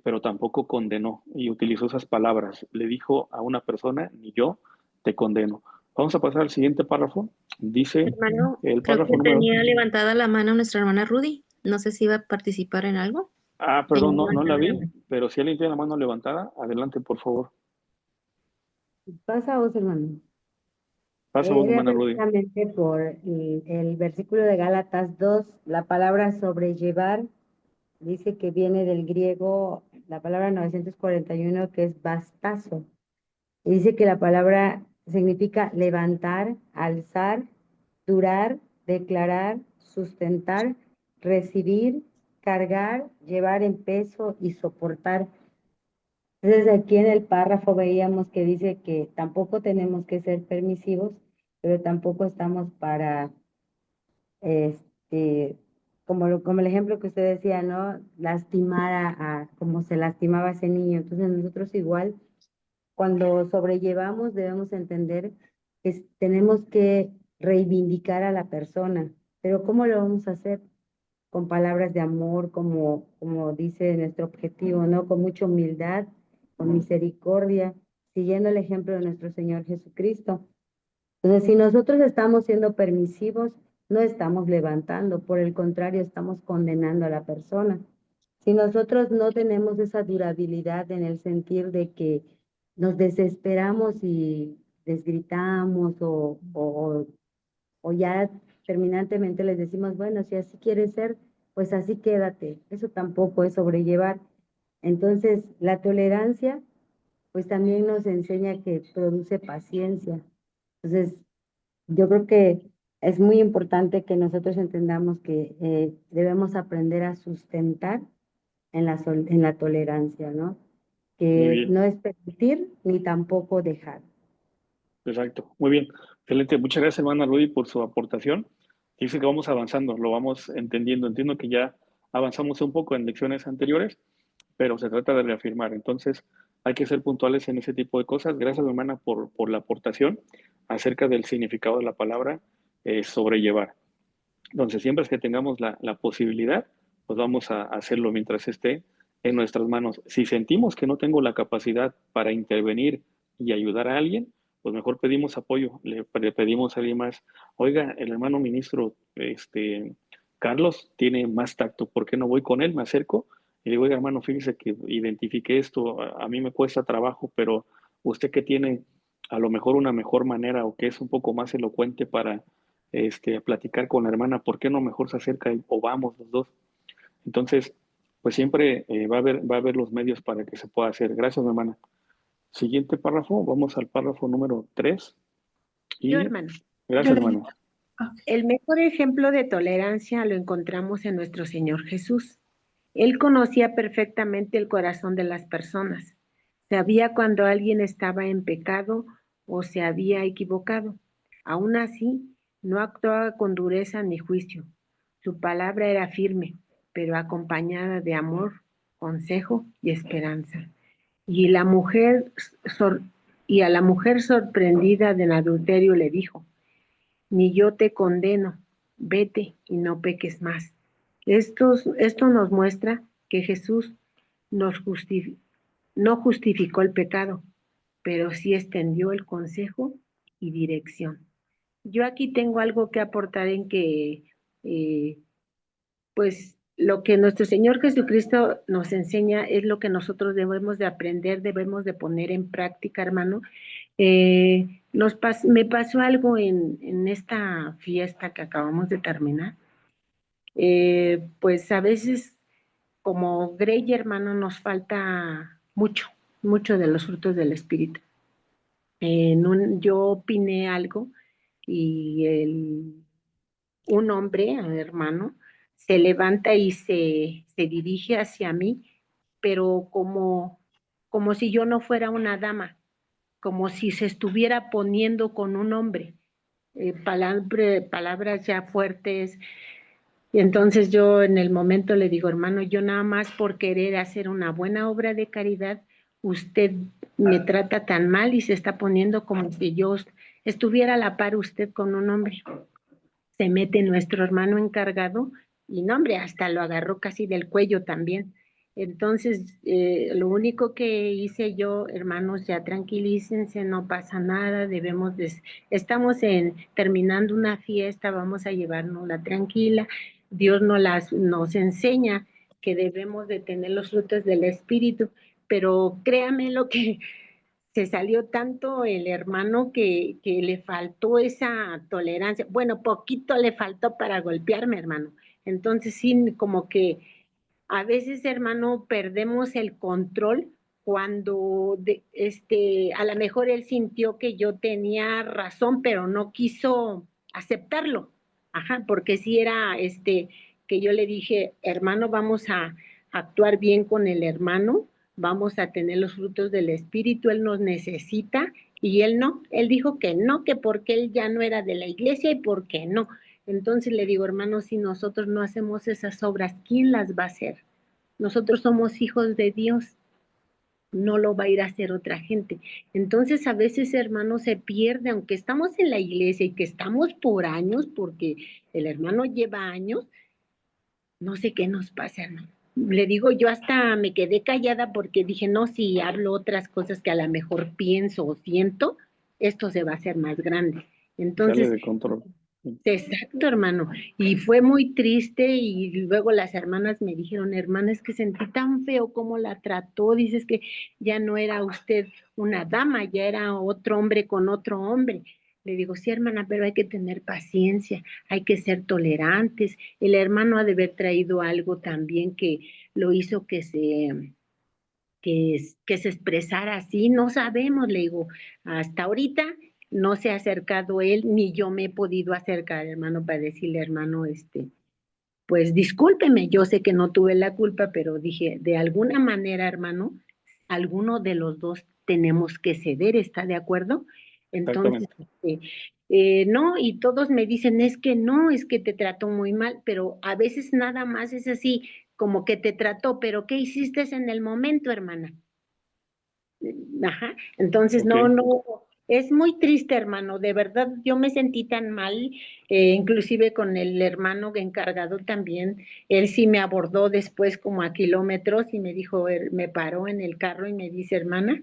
pero tampoco condenó y utilizó esas palabras. Le dijo a una persona, ni yo te condeno. Vamos a pasar al siguiente párrafo. Dice Hermano, el creo párrafo que número... tenía levantada la mano nuestra hermana Rudy. No sé si iba a participar en algo. Tenía Perdón, no la levantada la vi, mano. pero si alguien tiene la mano levantada, adelante, por favor. Pasa vos, hermano. Pasa vos, Era hermana Rudy. precisamente por el versículo de Gálatas 2, la palabra sobrellevar, dice que viene del griego, la palabra 941, que es bastazo. Y dice que la palabra significa levantar, alzar, durar, declarar, sustentar, recibir, cargar, llevar en peso y soportar. Entonces aquí en el párrafo veíamos que dice que tampoco tenemos que ser permisivos, pero tampoco estamos para, este, como el ejemplo que usted decía, ¿no? Lastimar como se lastimaba ese niño. Entonces nosotros igual cuando sobrellevamos debemos entender que tenemos que reivindicar a la persona, pero ¿cómo lo vamos a hacer? Con palabras de amor, como dice nuestro objetivo, ¿no? Con mucha humildad, con misericordia, siguiendo el ejemplo de nuestro Señor Jesucristo. Entonces, si nosotros estamos siendo permisivos, no estamos levantando, por el contrario, estamos condenando a la persona. Si nosotros no tenemos esa durabilidad en el sentir de que nos desesperamos y desgritamos o ya terminantemente les decimos, bueno, si así quieres ser, pues así quédate. Eso tampoco es sobrellevar. Entonces, la tolerancia, pues también nos enseña que produce paciencia. Entonces, yo creo que es muy importante que nosotros entendamos que debemos aprender a sustentar en la tolerancia, ¿no? Muy Que bien, no es permitir ni tampoco dejar. exacto. Muy bien. Excelente. Muchas gracias, hermana Rudy, por su aportación. Dice que vamos avanzando, lo vamos entendiendo. Entiendo que ya avanzamos un poco en lecciones anteriores, pero se trata de reafirmar. Entonces, hay que ser puntuales en ese tipo de cosas. Gracias, hermana, por la aportación acerca del significado de la palabra sobrellevar. Entonces, siempre es que tengamos la posibilidad, pues vamos a hacerlo mientras esté en nuestras manos. Si sentimos que no tengo la capacidad para intervenir y ayudar a alguien, pues mejor pedimos apoyo, le pedimos a alguien más. Oiga, el hermano ministro, Carlos, tiene más tacto, ¿por qué no voy con él? Me acerco y digo, oiga, hermano, fíjese que identifiqué esto, a mí me cuesta trabajo, pero usted que tiene a lo mejor una mejor manera o que es un poco más elocuente para platicar con la hermana, ¿por qué no mejor se acerca o vamos los dos? Entonces, pues siempre va a haber los medios para que se pueda hacer. Gracias, hermana. Siguiente párrafo, vamos al párrafo número 3. Yo, Y hermano. gracias, hermano. El mejor ejemplo de tolerancia lo encontramos en nuestro Señor Jesús. Él conocía perfectamente el corazón de las personas. Sabía cuando alguien estaba en pecado o se había equivocado. Aún así, no actuaba con dureza ni juicio. Su palabra era firme, pero acompañada de amor, consejo y esperanza. Y la mujer y a la mujer sorprendida del adulterio le dijo: ni yo te condeno, vete y no peques más. Esto nos muestra que Jesús no justificó el pecado, pero sí extendió el consejo y dirección. Yo aquí tengo algo que aportar en que, pues, lo que nuestro Señor Jesucristo nos enseña es lo que nosotros debemos de aprender, debemos de poner en práctica, hermano. Me pasó algo en esta fiesta que acabamos de terminar. Pues a veces, como Grey, hermano, nos falta mucho, mucho de los frutos del Espíritu. Yo opiné algo y un hombre, hermano, se levanta y se dirige hacia mí, pero como si yo no fuera una dama, como si se estuviera poniendo con un hombre, palabras ya fuertes. Y entonces yo en el momento le digo, hermano, yo nada más por querer hacer una buena obra de caridad, usted me trata tan mal y se está poniendo como si yo estuviera a la par usted con un hombre. Se mete nuestro hermano encargado y no, hombre, hasta lo agarró casi del cuello también. Entonces, lo único que hice yo, hermanos, ya tranquilícense, no pasa nada, estamos terminando una fiesta, vamos a llevárnosla tranquila. Dios nos enseña que debemos de tener los frutos del Espíritu, pero créame lo que se salió tanto el hermano que le faltó esa tolerancia. Bueno, poquito le faltó para golpearme, hermano. Entonces, sí, como que a veces, hermano, perdemos el control cuando a lo mejor él sintió que yo tenía razón, pero no quiso aceptarlo. Ajá, porque sí era que yo le dije, hermano, vamos a actuar bien con el hermano, vamos a tener los frutos del Espíritu, él nos necesita, y él no, él dijo que no, que porque él ya no era de la iglesia y porque no. Entonces le digo, hermano, si nosotros no hacemos esas obras, ¿quién las va a hacer? Nosotros somos hijos de Dios. no lo va a ir a hacer otra gente. Entonces, a veces, hermano, se pierde, aunque estamos en la iglesia y que estamos por años, porque el hermano lleva años, no sé qué nos pasa, hermano. Le digo, yo hasta me quedé callada porque dije, no, si hablo otras cosas que a lo mejor pienso o siento, esto se va a hacer más grande. Sale Entonces, de control. exacto, hermano. Y fue muy triste y luego las hermanas me dijeron, hermana, es que sentí tan feo cómo la trató. Dices que ya no era usted una dama, ya era otro hombre con otro hombre. Le digo, sí, hermana, pero hay que tener paciencia, hay que ser tolerantes. El hermano ha de haber traído algo también que lo hizo que se expresara así, no sabemos, le digo, hasta ahorita no se ha acercado él, ni yo me he podido acercar, hermano, para decirle, hermano, pues discúlpeme, yo sé que no tuve la culpa, pero dije, de alguna manera, hermano, alguno de los dos tenemos que ceder, ¿está de acuerdo? Entonces, Exactamente. no, y todos me dicen, es que no, es que te trató muy mal, pero a veces nada más es así, como que te trató, pero ¿qué hiciste en el momento, hermana? Ajá, entonces Ok. no, es muy triste, hermano, de verdad, yo me sentí tan mal, inclusive con el hermano encargado también, él sí me abordó después como a kilómetros y me dijo, me paró en el carro y me dice, hermana,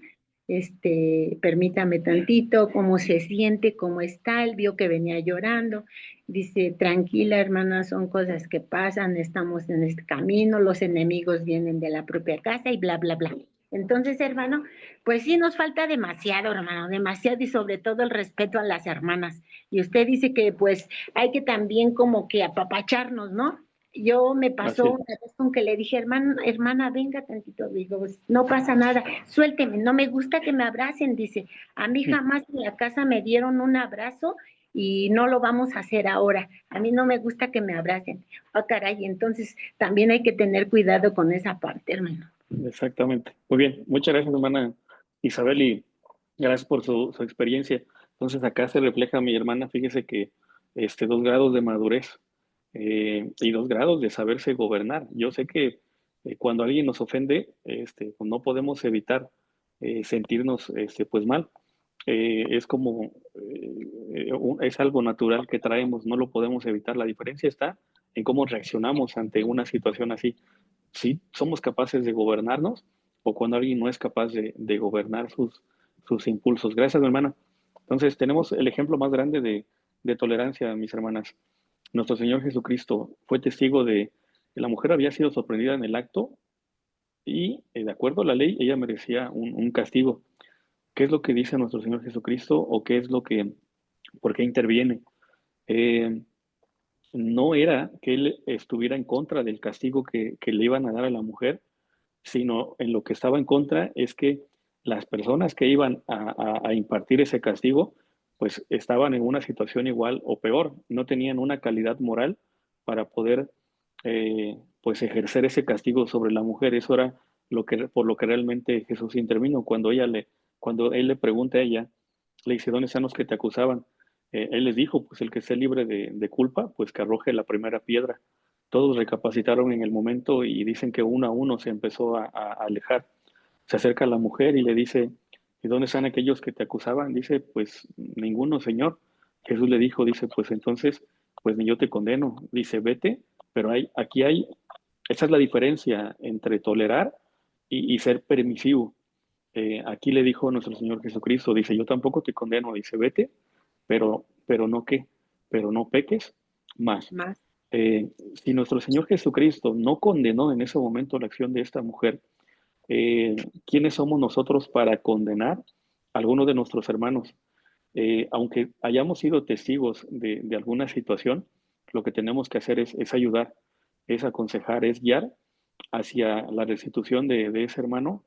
permítame tantito, cómo se siente, cómo está, él vio que venía llorando, dice, tranquila, hermana, son cosas que pasan, estamos en este camino, los enemigos vienen de la propia casa y bla, bla, bla. Entonces, hermano, pues sí, nos falta demasiado, hermano, demasiado y sobre todo el respeto a las hermanas. Y usted dice que pues hay que también como que apapacharnos, ¿no? Yo me pasó Así es. una vez con que le dije, hermana, venga tantito, digo, pues, no pasa nada, suélteme, no me gusta que me abracen, dice, a mí jamás en la casa me dieron un abrazo y no lo vamos a hacer ahora, a mí no me gusta que me abracen. Ah, caray, entonces también hay que tener cuidado con esa parte, hermano. Exactamente. Muy bien. Muchas gracias, hermana Isabel, y gracias por su experiencia. Entonces, acá se refleja mi hermana, fíjese que 2 grados de madurez y 2 grados de saberse gobernar. Yo sé que cuando alguien nos ofende, pues no podemos evitar sentirnos pues mal. Es como, es algo natural que traemos, no lo podemos evitar. La diferencia está en cómo reaccionamos ante una situación así. Si somos capaces de gobernarnos o cuando alguien no es capaz de gobernar sus impulsos. Gracias, mi hermana. Entonces, tenemos el ejemplo más grande de tolerancia, mis hermanas. Nuestro Señor Jesucristo fue testigo de que la mujer había sido sorprendida en el acto y, de acuerdo a la ley, ella merecía un castigo. ¿Qué es lo que dice nuestro Señor Jesucristo o qué es lo que, por qué interviene? Eh, no era que Él estuviera en contra del castigo que le iban a dar a la mujer, sino en lo que estaba en contra es que las personas que iban a impartir ese castigo, pues estaban en una situación igual o peor, no tenían una calidad moral para poder pues ejercer ese castigo sobre la mujer. Eso era por lo que realmente Jesús intervino. Cuando él le pregunta a ella, le dice, ¿dónde están los que te acusaban? Él les dijo, pues el que esté libre de culpa, pues que arroje la primera piedra. Todos recapacitaron en el momento y dicen que uno a uno se empezó a alejar. Se acerca a la mujer y le dice, ¿y dónde están aquellos que te acusaban? Dice, pues ninguno, Señor. Jesús le dijo, dice, pues entonces, pues ni yo te condeno. Dice, vete, pero esa es la diferencia entre tolerar y ser permisivo. Aquí le dijo nuestro Señor Jesucristo, dice, yo tampoco te condeno, dice, vete, pero no qué, pero no peques más. Más. Si nuestro Señor Jesucristo no condenó en ese momento la acción de esta mujer, eh, ¿quiénes somos nosotros para condenar a alguno de nuestros hermanos? Aunque hayamos sido testigos de alguna situación, lo que tenemos que hacer es ayudar, es aconsejar, es guiar hacia la restitución de ese hermano,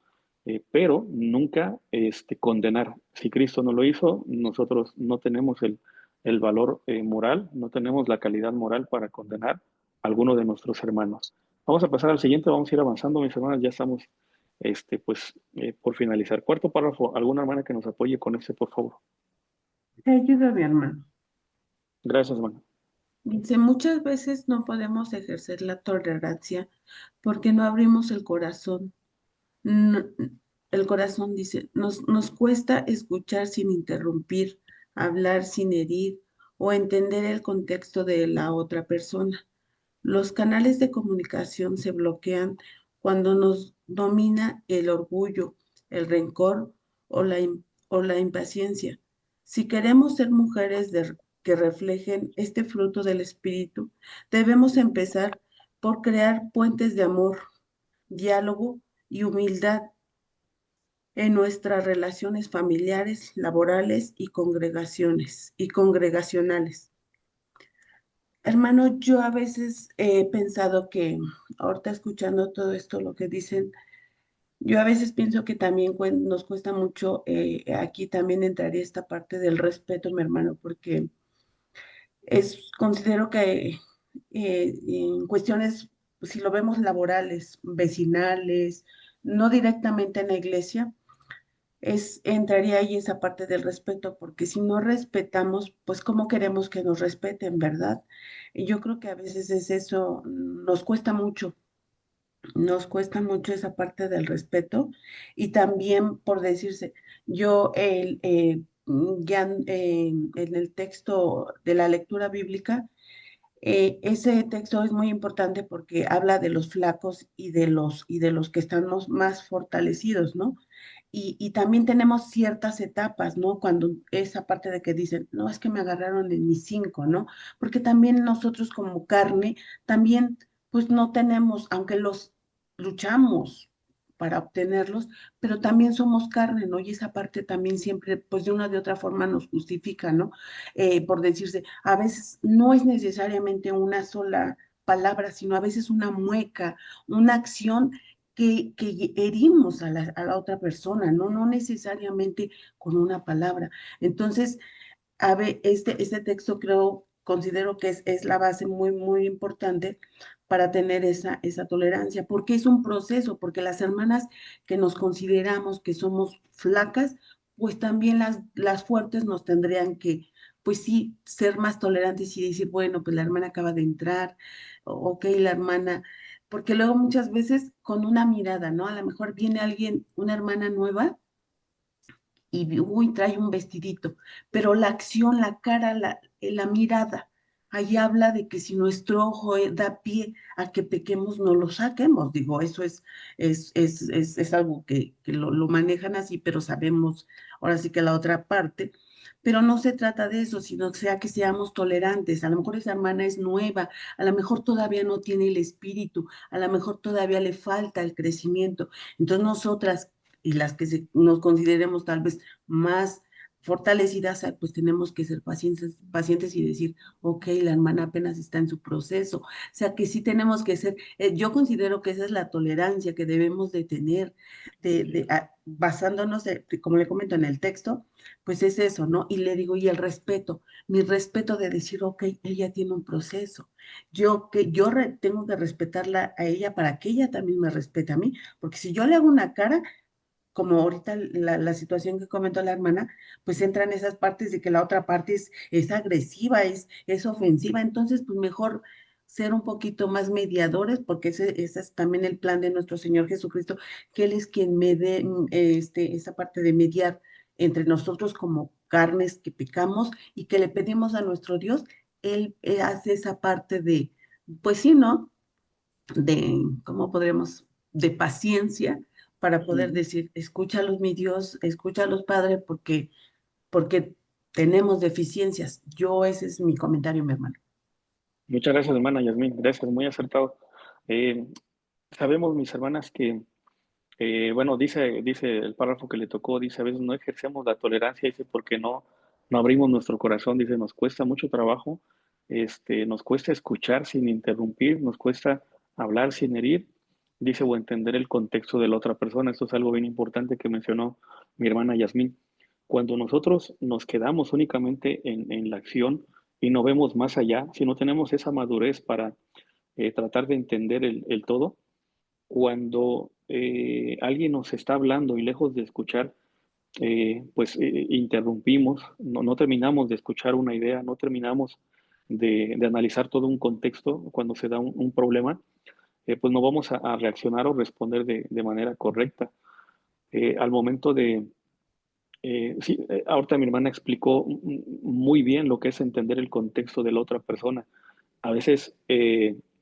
pero nunca condenar. Si Cristo no lo hizo, nosotros no tenemos el valor moral, no tenemos la calidad moral para condenar a alguno de nuestros hermanos. Vamos a pasar al siguiente, vamos a ir avanzando, mis hermanas, ya estamos por finalizar. Cuarto párrafo, alguna hermana que nos apoye con por favor. Ayúdame, hermano. Gracias, hermano. Dice, muchas veces no podemos ejercer la tolerancia porque no abrimos el corazón. No, el corazón dice, nos cuesta escuchar sin interrumpir, hablar sin herir o entender el contexto de la otra persona. Los canales de comunicación se bloquean cuando nos domina el orgullo, el rencor o la impaciencia. Si queremos ser mujeres que reflejen este fruto del espíritu, debemos empezar por crear puentes de amor, diálogo y humildad en nuestras relaciones familiares, laborales y congregacionales. Hermano, yo a veces he pensado que, ahorita escuchando todo esto, lo que dicen, yo a veces pienso que también nos cuesta mucho, aquí también entraría esta parte del respeto, mi hermano, porque considero que en cuestiones, si lo vemos laborales, vecinales, no directamente en la iglesia, entraría ahí esa parte del respeto, porque si no respetamos, pues cómo queremos que nos respeten, ¿verdad? Y yo creo que a veces es eso, nos cuesta mucho esa parte del respeto y también por decirse, yo ya en el texto de la lectura bíblica, ese texto es muy importante porque habla de los flacos y de los que estamos más fortalecidos, ¿no? Y también tenemos ciertas etapas, ¿no? Cuando esa parte de que dicen, no, es que me agarraron en mis 5, ¿no? Porque también nosotros como carne, también pues no tenemos, aunque los luchamos para obtenerlos, pero también somos carne, ¿no? Y esa parte también siempre, pues de una de otra forma nos justifica, ¿no? Por decirse, a veces no es necesariamente una sola palabra, sino a veces una mueca, una acción que herimos a la otra persona, ¿no? No necesariamente con una palabra. Entonces, este texto considero que es la base muy, muy importante para tener esa tolerancia, porque es un proceso, porque las hermanas que nos consideramos que somos flacas, pues también las fuertes nos tendrían que, pues sí, ser más tolerantes y decir, bueno, pues la hermana acaba de entrar, ok, la hermana, porque luego muchas veces con una mirada, ¿no? A lo mejor viene alguien, una hermana nueva, y uy, trae un vestidito, pero la acción, la cara, la mirada, ahí habla de que si nuestro ojo da pie a que pequemos, no lo saquemos. Digo, eso es algo que lo manejan así, pero sabemos ahora sí que la otra parte. Pero no se trata de eso, sino sea que seamos tolerantes. A lo mejor esa hermana es nueva, a lo mejor todavía no tiene el espíritu, a lo mejor todavía le falta el crecimiento. Entonces nosotras y las que nos consideremos tal vez más fortalecidas, pues tenemos que ser pacientes y decir, ok, la hermana apenas está en su proceso. O sea que sí tenemos que ser, yo considero que esa es la tolerancia que debemos de tener, basándonos, como le comento en el texto, pues es eso, ¿no? Y le digo, y el respeto, mi respeto de decir, ok, ella tiene un proceso. Tengo que respetarla a ella para que ella también me respete a mí, porque si yo le hago una cara, como ahorita la situación que comentó la hermana, pues entran esas partes de que la otra parte es agresiva, es ofensiva, entonces pues mejor ser un poquito más mediadores, porque ese es también el plan de nuestro Señor Jesucristo, que Él es quien me dé esa parte de mediar entre nosotros como carnes que pecamos y que le pedimos a nuestro Dios, Él hace esa parte de, pues sí, ¿no? ¿Cómo podremos? De paciencia para poder decir, escúchalos, mi Dios, escúchalos, Padre, porque tenemos deficiencias. Ese es mi comentario, mi hermano. Muchas gracias, hermana Yasmín. Gracias, muy acertado. Eh, Sabemos, mis hermanas, que, bueno, dice el párrafo que le tocó, dice, a veces no ejercemos la tolerancia, dice, porque no abrimos nuestro corazón, dice, nos cuesta mucho trabajo, nos cuesta escuchar sin interrumpir, nos cuesta hablar sin herir, dice, o entender el contexto de la otra persona. Esto es algo bien importante que mencionó mi hermana Yasmín. Cuando nosotros nos quedamos únicamente en la acción y no vemos más allá, si no tenemos esa madurez para tratar de entender el todo, cuando alguien nos está hablando y lejos de escuchar, pues interrumpimos, no terminamos de escuchar una idea, no terminamos de analizar todo un contexto cuando se da un problema, pues no vamos a reaccionar o responder de manera correcta. al momento de, sí, ahorita mi hermana explicó muy bien lo que es entender el contexto de la otra persona. A veces,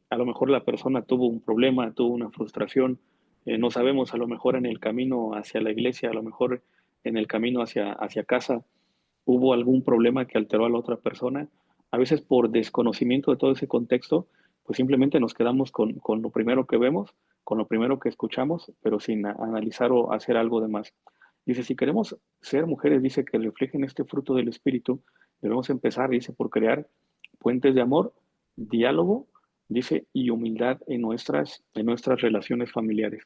a lo mejor la persona tuvo un problema, tuvo una frustración, no sabemos, a lo mejor en el camino hacia la iglesia, a lo mejor en el camino hacia casa, hubo algún problema que alteró a la otra persona. A veces por desconocimiento de todo ese contexto, pues simplemente nos quedamos con lo primero que vemos, con lo primero que escuchamos, pero sin analizar o hacer algo de más. Dice, si queremos ser mujeres, dice que reflejen este fruto del Espíritu, debemos empezar, dice, por crear puentes de amor, diálogo, dice, y humildad en nuestras relaciones familiares.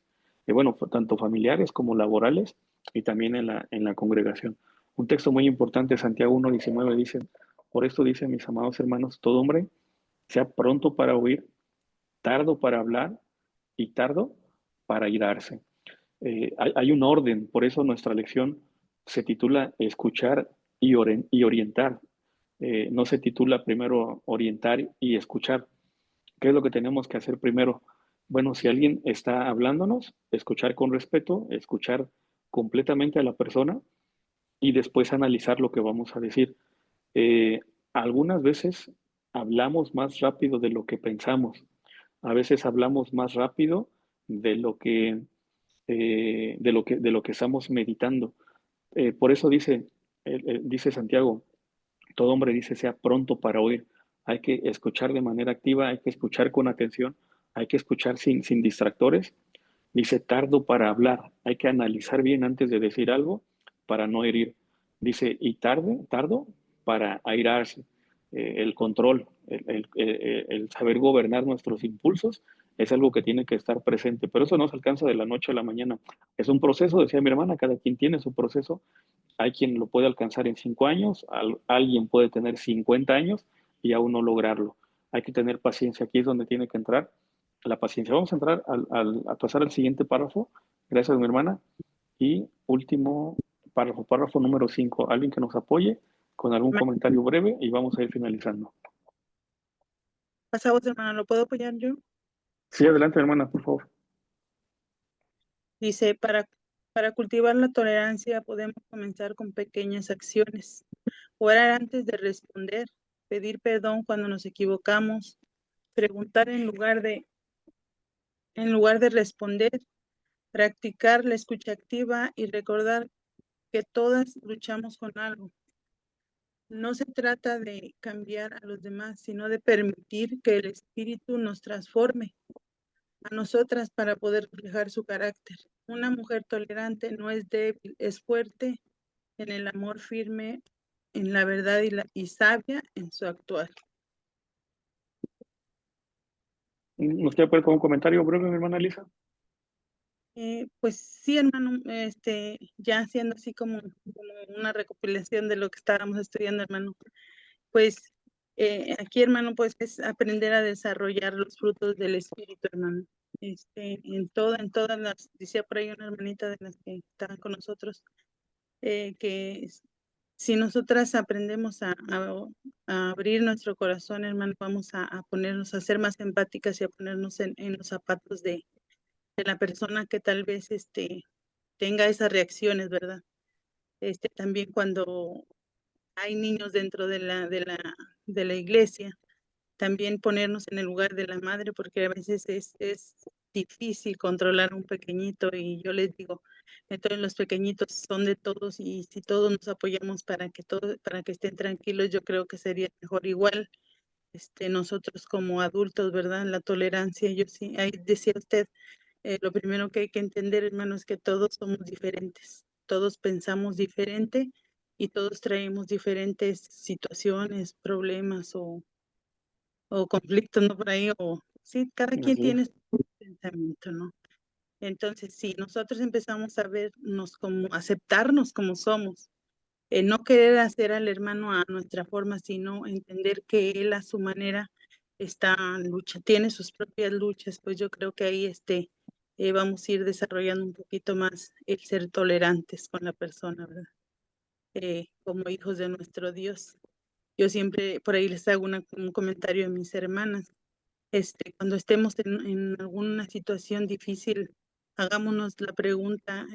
Y bueno, tanto familiares como laborales y también en la congregación. Un texto muy importante, Santiago 1:19, dice, por esto dice, mis amados hermanos, todo hombre sea pronto para oír, tardo para hablar y tardo para irarse. Hay un orden, por eso nuestra lección se titula Escuchar y orientar. No se titula primero orientar y escuchar. ¿Qué es lo que tenemos que hacer primero? Bueno, si alguien está hablándonos, escuchar con respeto, escuchar completamente a la persona y después analizar lo que vamos a decir. Eh, Algunas veces hablamos más rápido de lo que pensamos. A veces hablamos más rápido de lo que, de lo que estamos meditando. Por eso dice Santiago, todo hombre dice sea pronto para oír. Hay que escuchar de manera activa, hay que escuchar con atención, hay que escuchar sin distractores. Dice tardo para hablar, hay que analizar bien antes de decir algo para no herir. Dice y tardo para airarse. El control, el saber gobernar nuestros impulsos es algo que tiene que estar presente, pero eso no se alcanza de la noche a la mañana. Es un proceso, decía mi hermana, cada quien tiene su proceso. Hay quien lo puede alcanzar en 5 años, alguien puede tener 50 años y aún no lograrlo. Hay que tener paciencia, aquí es donde tiene que entrar la paciencia. Vamos a entrar a pasar al siguiente párrafo. Gracias, mi hermana. Y último párrafo, párrafo número 5. Alguien que nos apoye con algún comentario breve y vamos a ir finalizando. Pasamos, hermano, ¿lo puedo apoyar yo? Sí, adelante, hermana, por favor. Dice, para cultivar la tolerancia podemos comenzar con pequeñas acciones. Orar antes de responder, pedir perdón cuando nos equivocamos, preguntar en lugar de responder, practicar la escucha activa y recordar que todas luchamos con algo. No se trata de cambiar a los demás, sino de permitir que el Espíritu nos transforme a nosotras para poder reflejar su carácter. Una mujer tolerante no es débil, es fuerte en el amor, firme en la verdad y sabia en su actuar. ¿Nos quiere poner con un comentario breve, mi hermana Lisa? Pues sí, hermano, ya haciendo así como una recopilación de lo que estábamos estudiando, hermano. Pues aquí, hermano, pues es aprender a desarrollar los frutos del Espíritu, hermano. En todas las, decía por ahí una hermanita de las que estaban con nosotros, que si nosotras aprendemos a abrir nuestro corazón, hermano, vamos a ponernos, a ser más empáticas y a ponernos en los zapatos de la persona que tal vez tenga esas reacciones, ¿verdad? También cuando hay niños dentro de la iglesia, también ponernos en el lugar de la madre, porque a veces es difícil controlar a un pequeñito y yo les digo, entonces los pequeñitos son de todos y si todos nos apoyamos para que estén tranquilos, yo creo que sería mejor igual. Nosotros como adultos, ¿verdad? La tolerancia, yo sí, ahí decía usted, lo primero que hay que entender, hermano, es que todos somos diferentes, todos pensamos diferente y todos traemos diferentes situaciones, problemas o conflictos, ¿no? Por ahí, o sí, cada quien Así es. tiene su pensamiento, ¿no? Entonces, si nosotros empezamos a vernos como, aceptarnos como somos, no querer hacer al hermano a nuestra forma, sino entender que él a su manera tiene sus propias luchas, pues yo creo que ahí vamos a ir desarrollando un poquito más el ser tolerantes con la persona, ¿verdad? Como hijos de nuestro Dios. Yo siempre por ahí les hago un comentario a mis hermanas. Cuando estemos en alguna situación difícil hagámonos la pregunta,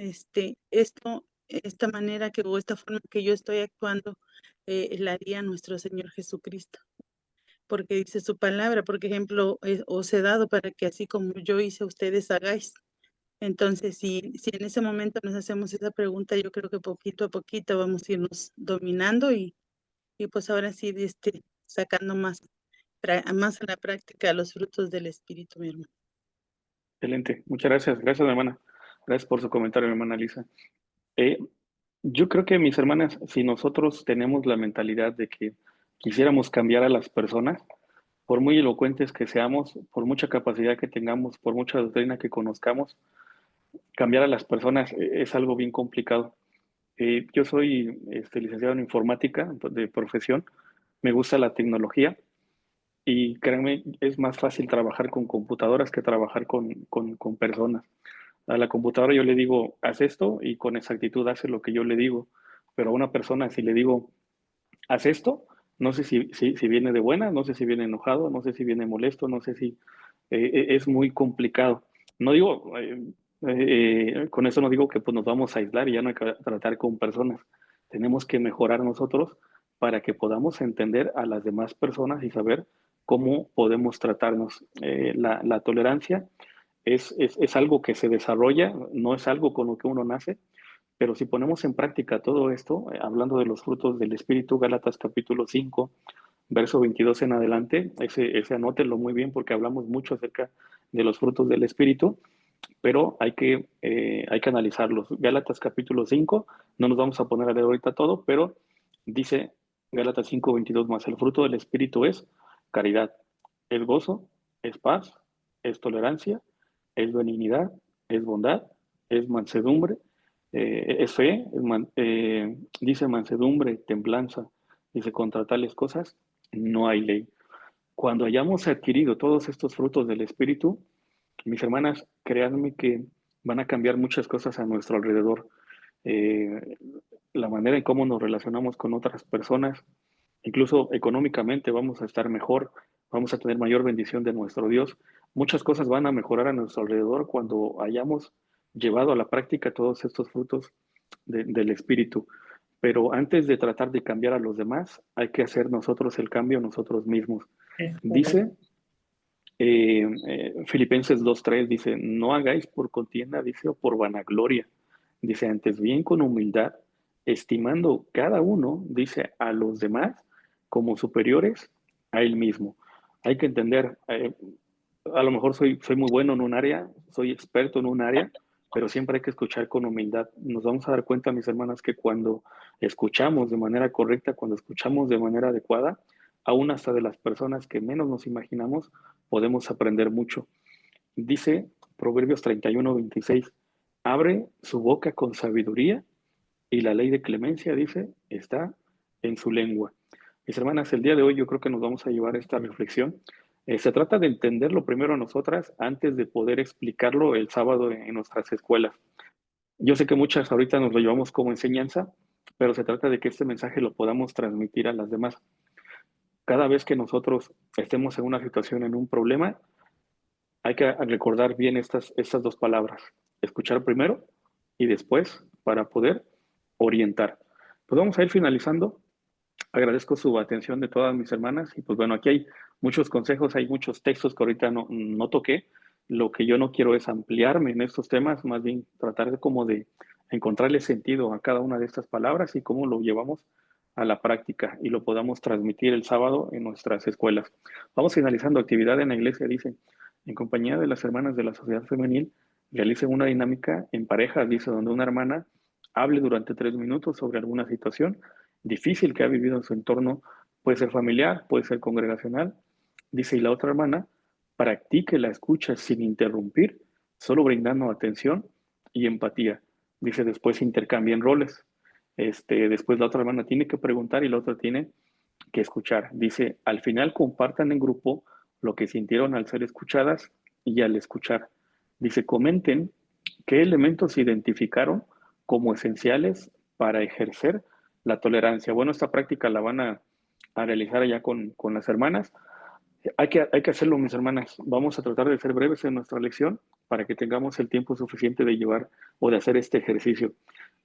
esta manera o esta forma que yo estoy actuando, la haría nuestro Señor Jesucristo. Porque dice su palabra, por ejemplo, os he dado para que así como yo hice, ustedes hagáis. Entonces, si en ese momento nos hacemos esa pregunta, yo creo que poquito a poquito vamos a irnos dominando y pues ahora sí, sacando más a la práctica los frutos del Espíritu, mi hermano. Excelente, muchas gracias. Gracias, mi hermana. Gracias por su comentario, mi hermana Lisa. Yo creo que, mis hermanas, si nosotros tenemos la mentalidad de que quisiéramos cambiar a las personas, por muy elocuentes que seamos, por mucha capacidad que tengamos, por mucha doctrina que conozcamos, cambiar a las personas es algo bien complicado. Yo soy licenciado en informática de profesión, me gusta la tecnología y créanme, es más fácil trabajar con computadoras que trabajar con personas. A la computadora yo le digo, haz esto y con exactitud hace lo que yo le digo, pero a una persona si le digo, haz esto, no sé si viene de buena, no sé si viene enojado, no sé si viene molesto, no sé si es muy complicado. No digo, con eso no digo que pues, nos vamos a aislar y ya no hay que tratar con personas. Tenemos que mejorar nosotros para que podamos entender a las demás personas y saber cómo podemos tratarnos. La tolerancia es algo que se desarrolla, no es algo con lo que uno nace, pero si ponemos en práctica todo esto, hablando de los frutos del Espíritu, Gálatas capítulo 5, verso 22 en adelante, ese anótenlo muy bien porque hablamos mucho acerca de los frutos del Espíritu, pero hay que analizarlos. Gálatas capítulo 5, no nos vamos a poner a leer ahorita todo, pero dice Gálatas 5, 22 más, el fruto del Espíritu es caridad, es gozo, es paz, es tolerancia, es benignidad, es bondad, es mansedumbre, es fe, dice mansedumbre, templanza, dice contra tales cosas no hay ley. Cuando hayamos adquirido todos estos frutos del Espíritu, mis hermanas, créanme que van a cambiar muchas cosas a nuestro alrededor. Eh, la manera en cómo nos relacionamos con otras personas, incluso económicamente vamos a estar mejor, vamos a tener mayor bendición de nuestro Dios. Muchas cosas van a mejorar a nuestro alrededor cuando hayamos llevado a la práctica todos estos frutos del Espíritu. Pero antes de tratar de cambiar a los demás, hay que hacer nosotros el cambio nosotros mismos. Dice Filipenses 2:3, dice, no hagáis por contienda, dice, o por vanagloria. Dice, antes bien con humildad, estimando cada uno, dice, a los demás como superiores a él mismo. Hay que entender, a lo mejor soy muy bueno en un área, soy experto en un área, pero siempre hay que escuchar con humildad. Nos vamos a dar cuenta, mis hermanas, que cuando escuchamos de manera correcta, cuando escuchamos de manera adecuada, aún hasta de las personas que menos nos imaginamos, podemos aprender mucho. Dice Proverbios 31:26, abre su boca con sabiduría y la ley de clemencia, dice, está en su lengua. Mis hermanas, el día de hoy yo creo que nos vamos a llevar esta reflexión. Se trata de entenderlo primero nosotras antes de poder explicarlo el sábado en nuestras escuelas. Yo sé que muchas ahorita nos lo llevamos como enseñanza, pero se trata de que este mensaje lo podamos transmitir a las demás. Cada vez que nosotros estemos en una situación, en un problema, hay que recordar bien estas dos palabras. Escuchar primero y después para poder orientar. Pues vamos a ir finalizando. Agradezco su atención de todas mis hermanas y pues bueno, aquí hay muchos consejos, hay muchos textos que ahorita no toqué. Lo que yo no quiero es ampliarme en estos temas, más bien tratar de encontrarle sentido a cada una de estas palabras y cómo lo llevamos a la práctica y lo podamos transmitir el sábado en nuestras escuelas. Vamos finalizando actividad en la iglesia, dice, en compañía de las hermanas de la sociedad femenil, realicen una dinámica en pareja, dice, donde una hermana hable durante 3 minutos sobre alguna situación difícil que ha vivido en su entorno, puede ser familiar, puede ser congregacional. Dice, y la otra hermana, practique la escucha sin interrumpir, solo brindando atención y empatía. Dice, después intercambien roles. Después la otra hermana tiene que preguntar y la otra tiene que escuchar. Dice, al final compartan en grupo lo que sintieron al ser escuchadas y al escuchar. Dice, comenten qué elementos identificaron como esenciales para ejercer la tolerancia. Bueno, esta práctica la van a realizar allá con las hermanas. Hay que hacerlo, mis hermanas. Vamos a tratar de ser breves en nuestra lección para que tengamos el tiempo suficiente de llevar o de hacer este ejercicio.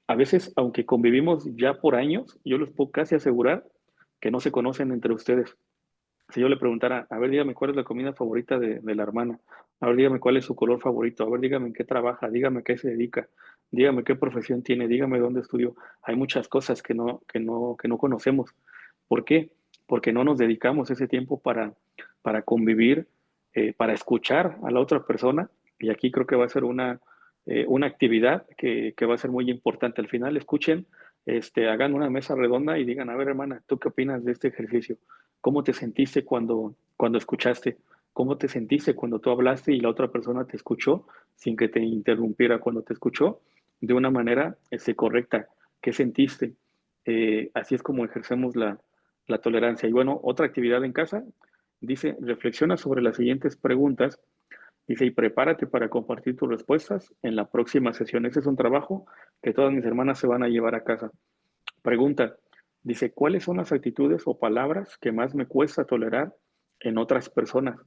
A veces, aunque convivimos ya por años, yo les puedo casi asegurar que no se conocen entre ustedes. Si yo le preguntara, a ver, dígame cuál es la comida favorita de la hermana, a ver, dígame cuál es su color favorito, a ver, dígame en qué trabaja, dígame qué se dedica, dígame qué profesión tiene, dígame dónde estudió. Hay muchas cosas que no conocemos. ¿Por qué? Porque no nos dedicamos ese tiempo para convivir, para escuchar a la otra persona. Y aquí creo que va a ser una actividad que va a ser muy importante. Al final, escuchen, hagan una mesa redonda y digan, a ver, hermana, ¿tú qué opinas de este ejercicio? ¿Cómo te sentiste cuando escuchaste? ¿Cómo te sentiste cuando tú hablaste y la otra persona te escuchó sin que te interrumpiera cuando te escuchó de una manera correcta? ¿Qué sentiste? Así es como ejercemos la tolerancia. Y bueno, otra actividad en casa, dice, reflexiona sobre las siguientes preguntas, dice, y prepárate para compartir tus respuestas en la próxima sesión. Ese es un trabajo que todas mis hermanas se van a llevar a casa. Pregunta, dice, ¿cuáles son las actitudes o palabras que más me cuesta tolerar en otras personas?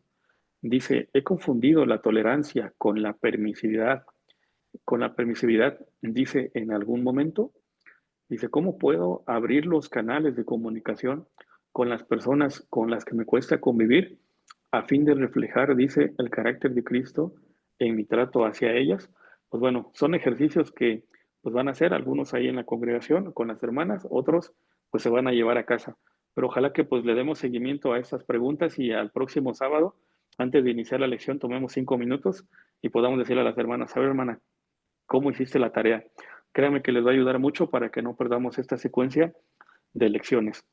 Dice, he confundido la tolerancia con la permisividad. Con la permisividad, dice, en algún momento, dice, ¿cómo puedo abrir los canales de comunicación con las personas con las que me cuesta convivir a fin de reflejar, dice, el carácter de Cristo en mi trato hacia ellas? Pues bueno, son ejercicios que pues van a hacer algunos ahí en la congregación con las hermanas, otros pues se van a llevar a casa. Pero ojalá que pues le demos seguimiento a estas preguntas y al próximo sábado, antes de iniciar la lección, tomemos 5 minutos y podamos decirle a las hermanas, a ver, hermana, ¿cómo hiciste la tarea? Créame que les va a ayudar mucho para que no perdamos esta secuencia de lecciones.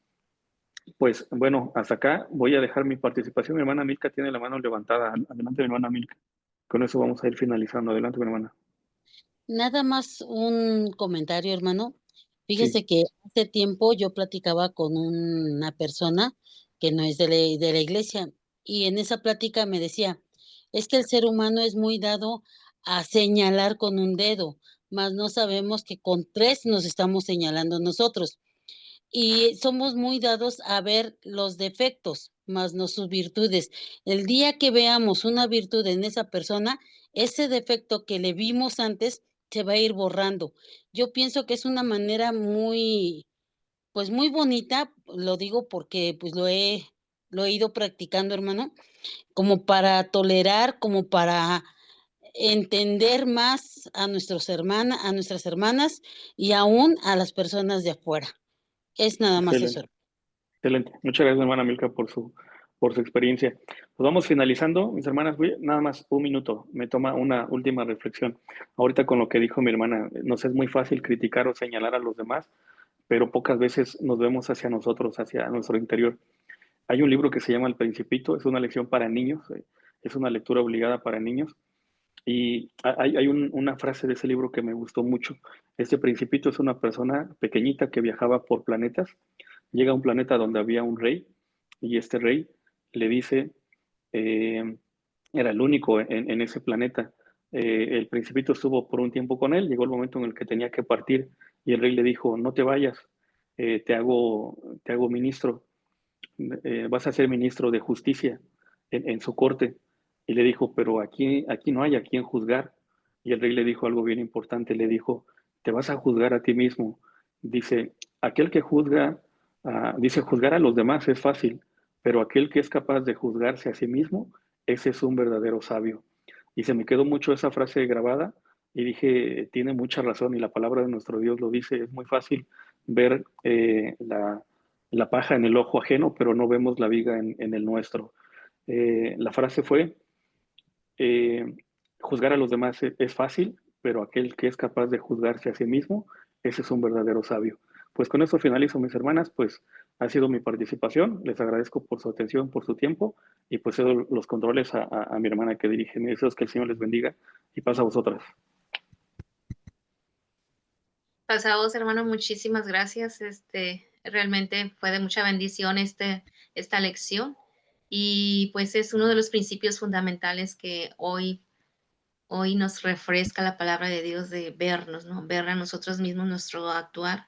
Pues bueno, hasta acá voy a dejar mi participación. Mi hermana Milka tiene la mano levantada. Adelante, mi hermana Milka. Con eso vamos a ir finalizando. Adelante, mi hermana. Nada más un comentario, hermano. Sí, Fíjese que hace tiempo yo platicaba con una persona que no es de la iglesia y en esa plática me decía, es que el ser humano es muy dado a señalar con un dedo, mas no sabemos que con tres nos estamos señalando nosotros. Y somos muy dados a ver los defectos, más no sus virtudes. El día que veamos una virtud en esa persona, ese defecto que le vimos antes se va a ir borrando. Yo pienso que es una manera muy, pues muy bonita, lo digo porque pues lo he ido practicando, hermano, como para tolerar, como para entender más a a nuestras hermanas y aún a las personas de afuera. Es nada más eso. excelente. Excelente. Muchas gracias, hermana Milka, por su experiencia. Pues vamos finalizando, mis hermanas. Nada más un minuto. Me toma una última reflexión. Ahorita con lo que dijo mi hermana, nos es muy fácil criticar o señalar a los demás, pero pocas veces nos vemos hacia nosotros, hacia nuestro interior. Hay un libro que se llama El Principito, es una lección para niños, es una lectura obligada para niños. Y hay una frase de ese libro que me gustó mucho. Este Principito es una persona pequeñita que viajaba por planetas. Llega a un planeta donde había un rey y este rey le dice, eh, era el único en ese planeta. El Principito estuvo por un tiempo con él, llegó el momento en el que tenía que partir y el rey le dijo, no te vayas, te hago ministro, vas a ser ministro de justicia en su corte. Y le dijo, pero aquí no hay a quien juzgar. Y el rey le dijo algo bien importante, le dijo, te vas a juzgar a ti mismo. Dice, aquel que juzga, dice, juzgar a los demás es fácil, pero aquel que es capaz de juzgarse a sí mismo, ese es un verdadero sabio. Y se me quedó mucho esa frase grabada y dije, tiene mucha razón y la palabra de nuestro Dios lo dice, es muy fácil ver la paja en el ojo ajeno, pero no vemos la viga en el nuestro. La frase fue, eh, juzgar a los demás es fácil, pero aquel que es capaz de juzgarse a sí mismo, ese es un verdadero sabio. Pues con eso finalizo, mis hermanas, pues ha sido mi participación, les agradezco por su atención, por su tiempo, y pues cedo los controles a mi hermana que dirige. Me deseo que el Señor les bendiga y pasa a vosotras. Pasa a vos, hermano, muchísimas gracias. Realmente fue de mucha bendición esta lección y pues es uno de los principios fundamentales que hoy nos refresca la palabra de Dios de vernos, ¿no? Ver a nosotros mismos nuestro actuar,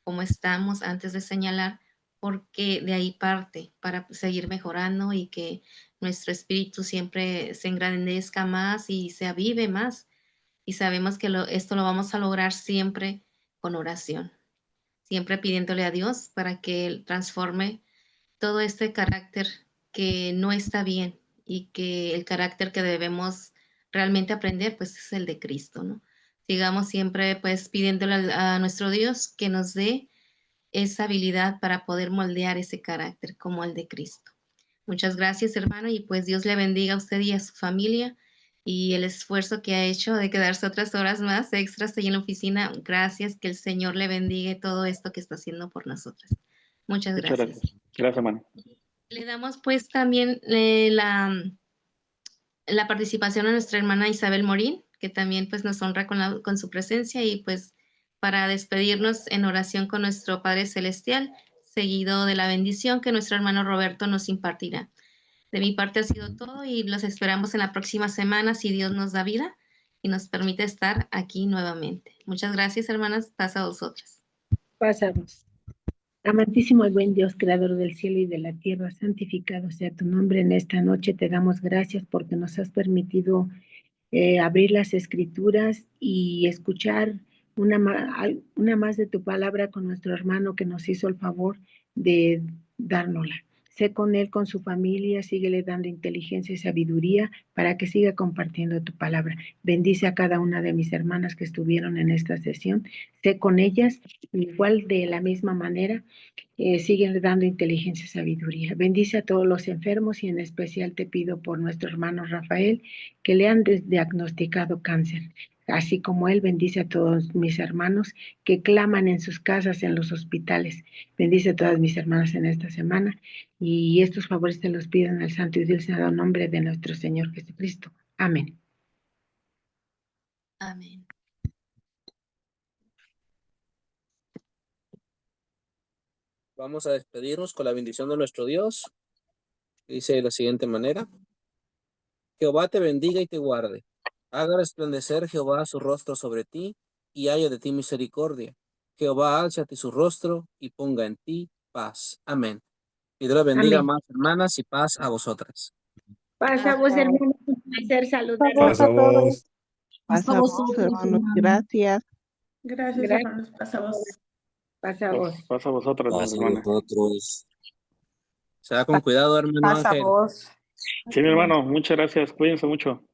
cómo estamos antes de señalar, porque de ahí parte para seguir mejorando y que nuestro espíritu siempre se engrandezca más y se avive más. Y sabemos que esto lo vamos a lograr siempre con oración, siempre pidiéndole a Dios para que Él transforme todo este carácter que no está bien y que el carácter que debemos realmente aprender pues es el de Cristo, ¿no? Sigamos siempre pues pidiéndole a nuestro Dios que nos dé esa habilidad para poder moldear ese carácter como el de Cristo. Muchas gracias, hermano, y pues Dios le bendiga a usted y a su familia y el esfuerzo que ha hecho de quedarse otras horas más extras ahí en la oficina. Gracias, que el Señor le bendiga todo esto que está haciendo por nosotras. Muchas Muchas gracias. gracias. Gracias, hermano. Le damos pues también la participación a nuestra hermana Isabel Morín, que también pues nos honra con su presencia y pues para despedirnos en oración con nuestro Padre Celestial, seguido de la bendición que nuestro hermano Roberto nos impartirá. De mi parte ha sido todo y los esperamos en la próxima semana si Dios nos da vida y nos permite estar aquí nuevamente. Muchas gracias, hermanas. Paz a vosotras. Pasamos. Amantísimo y buen Dios, creador del cielo y de la tierra, santificado sea tu nombre. En esta noche te damos gracias porque nos has permitido abrir las escrituras y escuchar una más de tu palabra con nuestro hermano que nos hizo el favor de dárnosla. Sé con él, con su familia, síguele dando inteligencia y sabiduría para que siga compartiendo tu palabra. Bendice a cada una de mis hermanas que estuvieron en esta sesión. Sé con ellas, igual de la misma manera, siguen dando inteligencia y sabiduría. Bendice a todos los enfermos y en especial te pido por nuestro hermano Rafael, que le han diagnosticado cáncer. Así como él, bendice a todos mis hermanos que claman en sus casas, en los hospitales. Bendice a todas mis hermanas en esta semana y estos favores te los pido en el santo y dulce nombre de nuestro Señor Jesucristo. Amén. Amén. Vamos a despedirnos con la bendición de nuestro Dios. Dice de la siguiente manera: Jehová te bendiga y te guarde. Haga resplandecer Jehová su rostro sobre ti y haya de ti misericordia. Jehová alce a ti su rostro y ponga en ti paz. Amén. Y Dios bendiga, Amén. más hermanas, y paz a vosotras. Paz a vos, hermanos, un placer saludar. Paz a vos. Paz a vosotros, hermanos. hermanos. Gracias. Gracias, Gracias. hermanos. Paz a vos. Paz a vos. Paz a vosotras, mis Paz a hermanas. vosotros. Se da con cuidado, hermano Paz a Ángel. vos. Sí, mi hermano, muchas gracias. Cuídense mucho.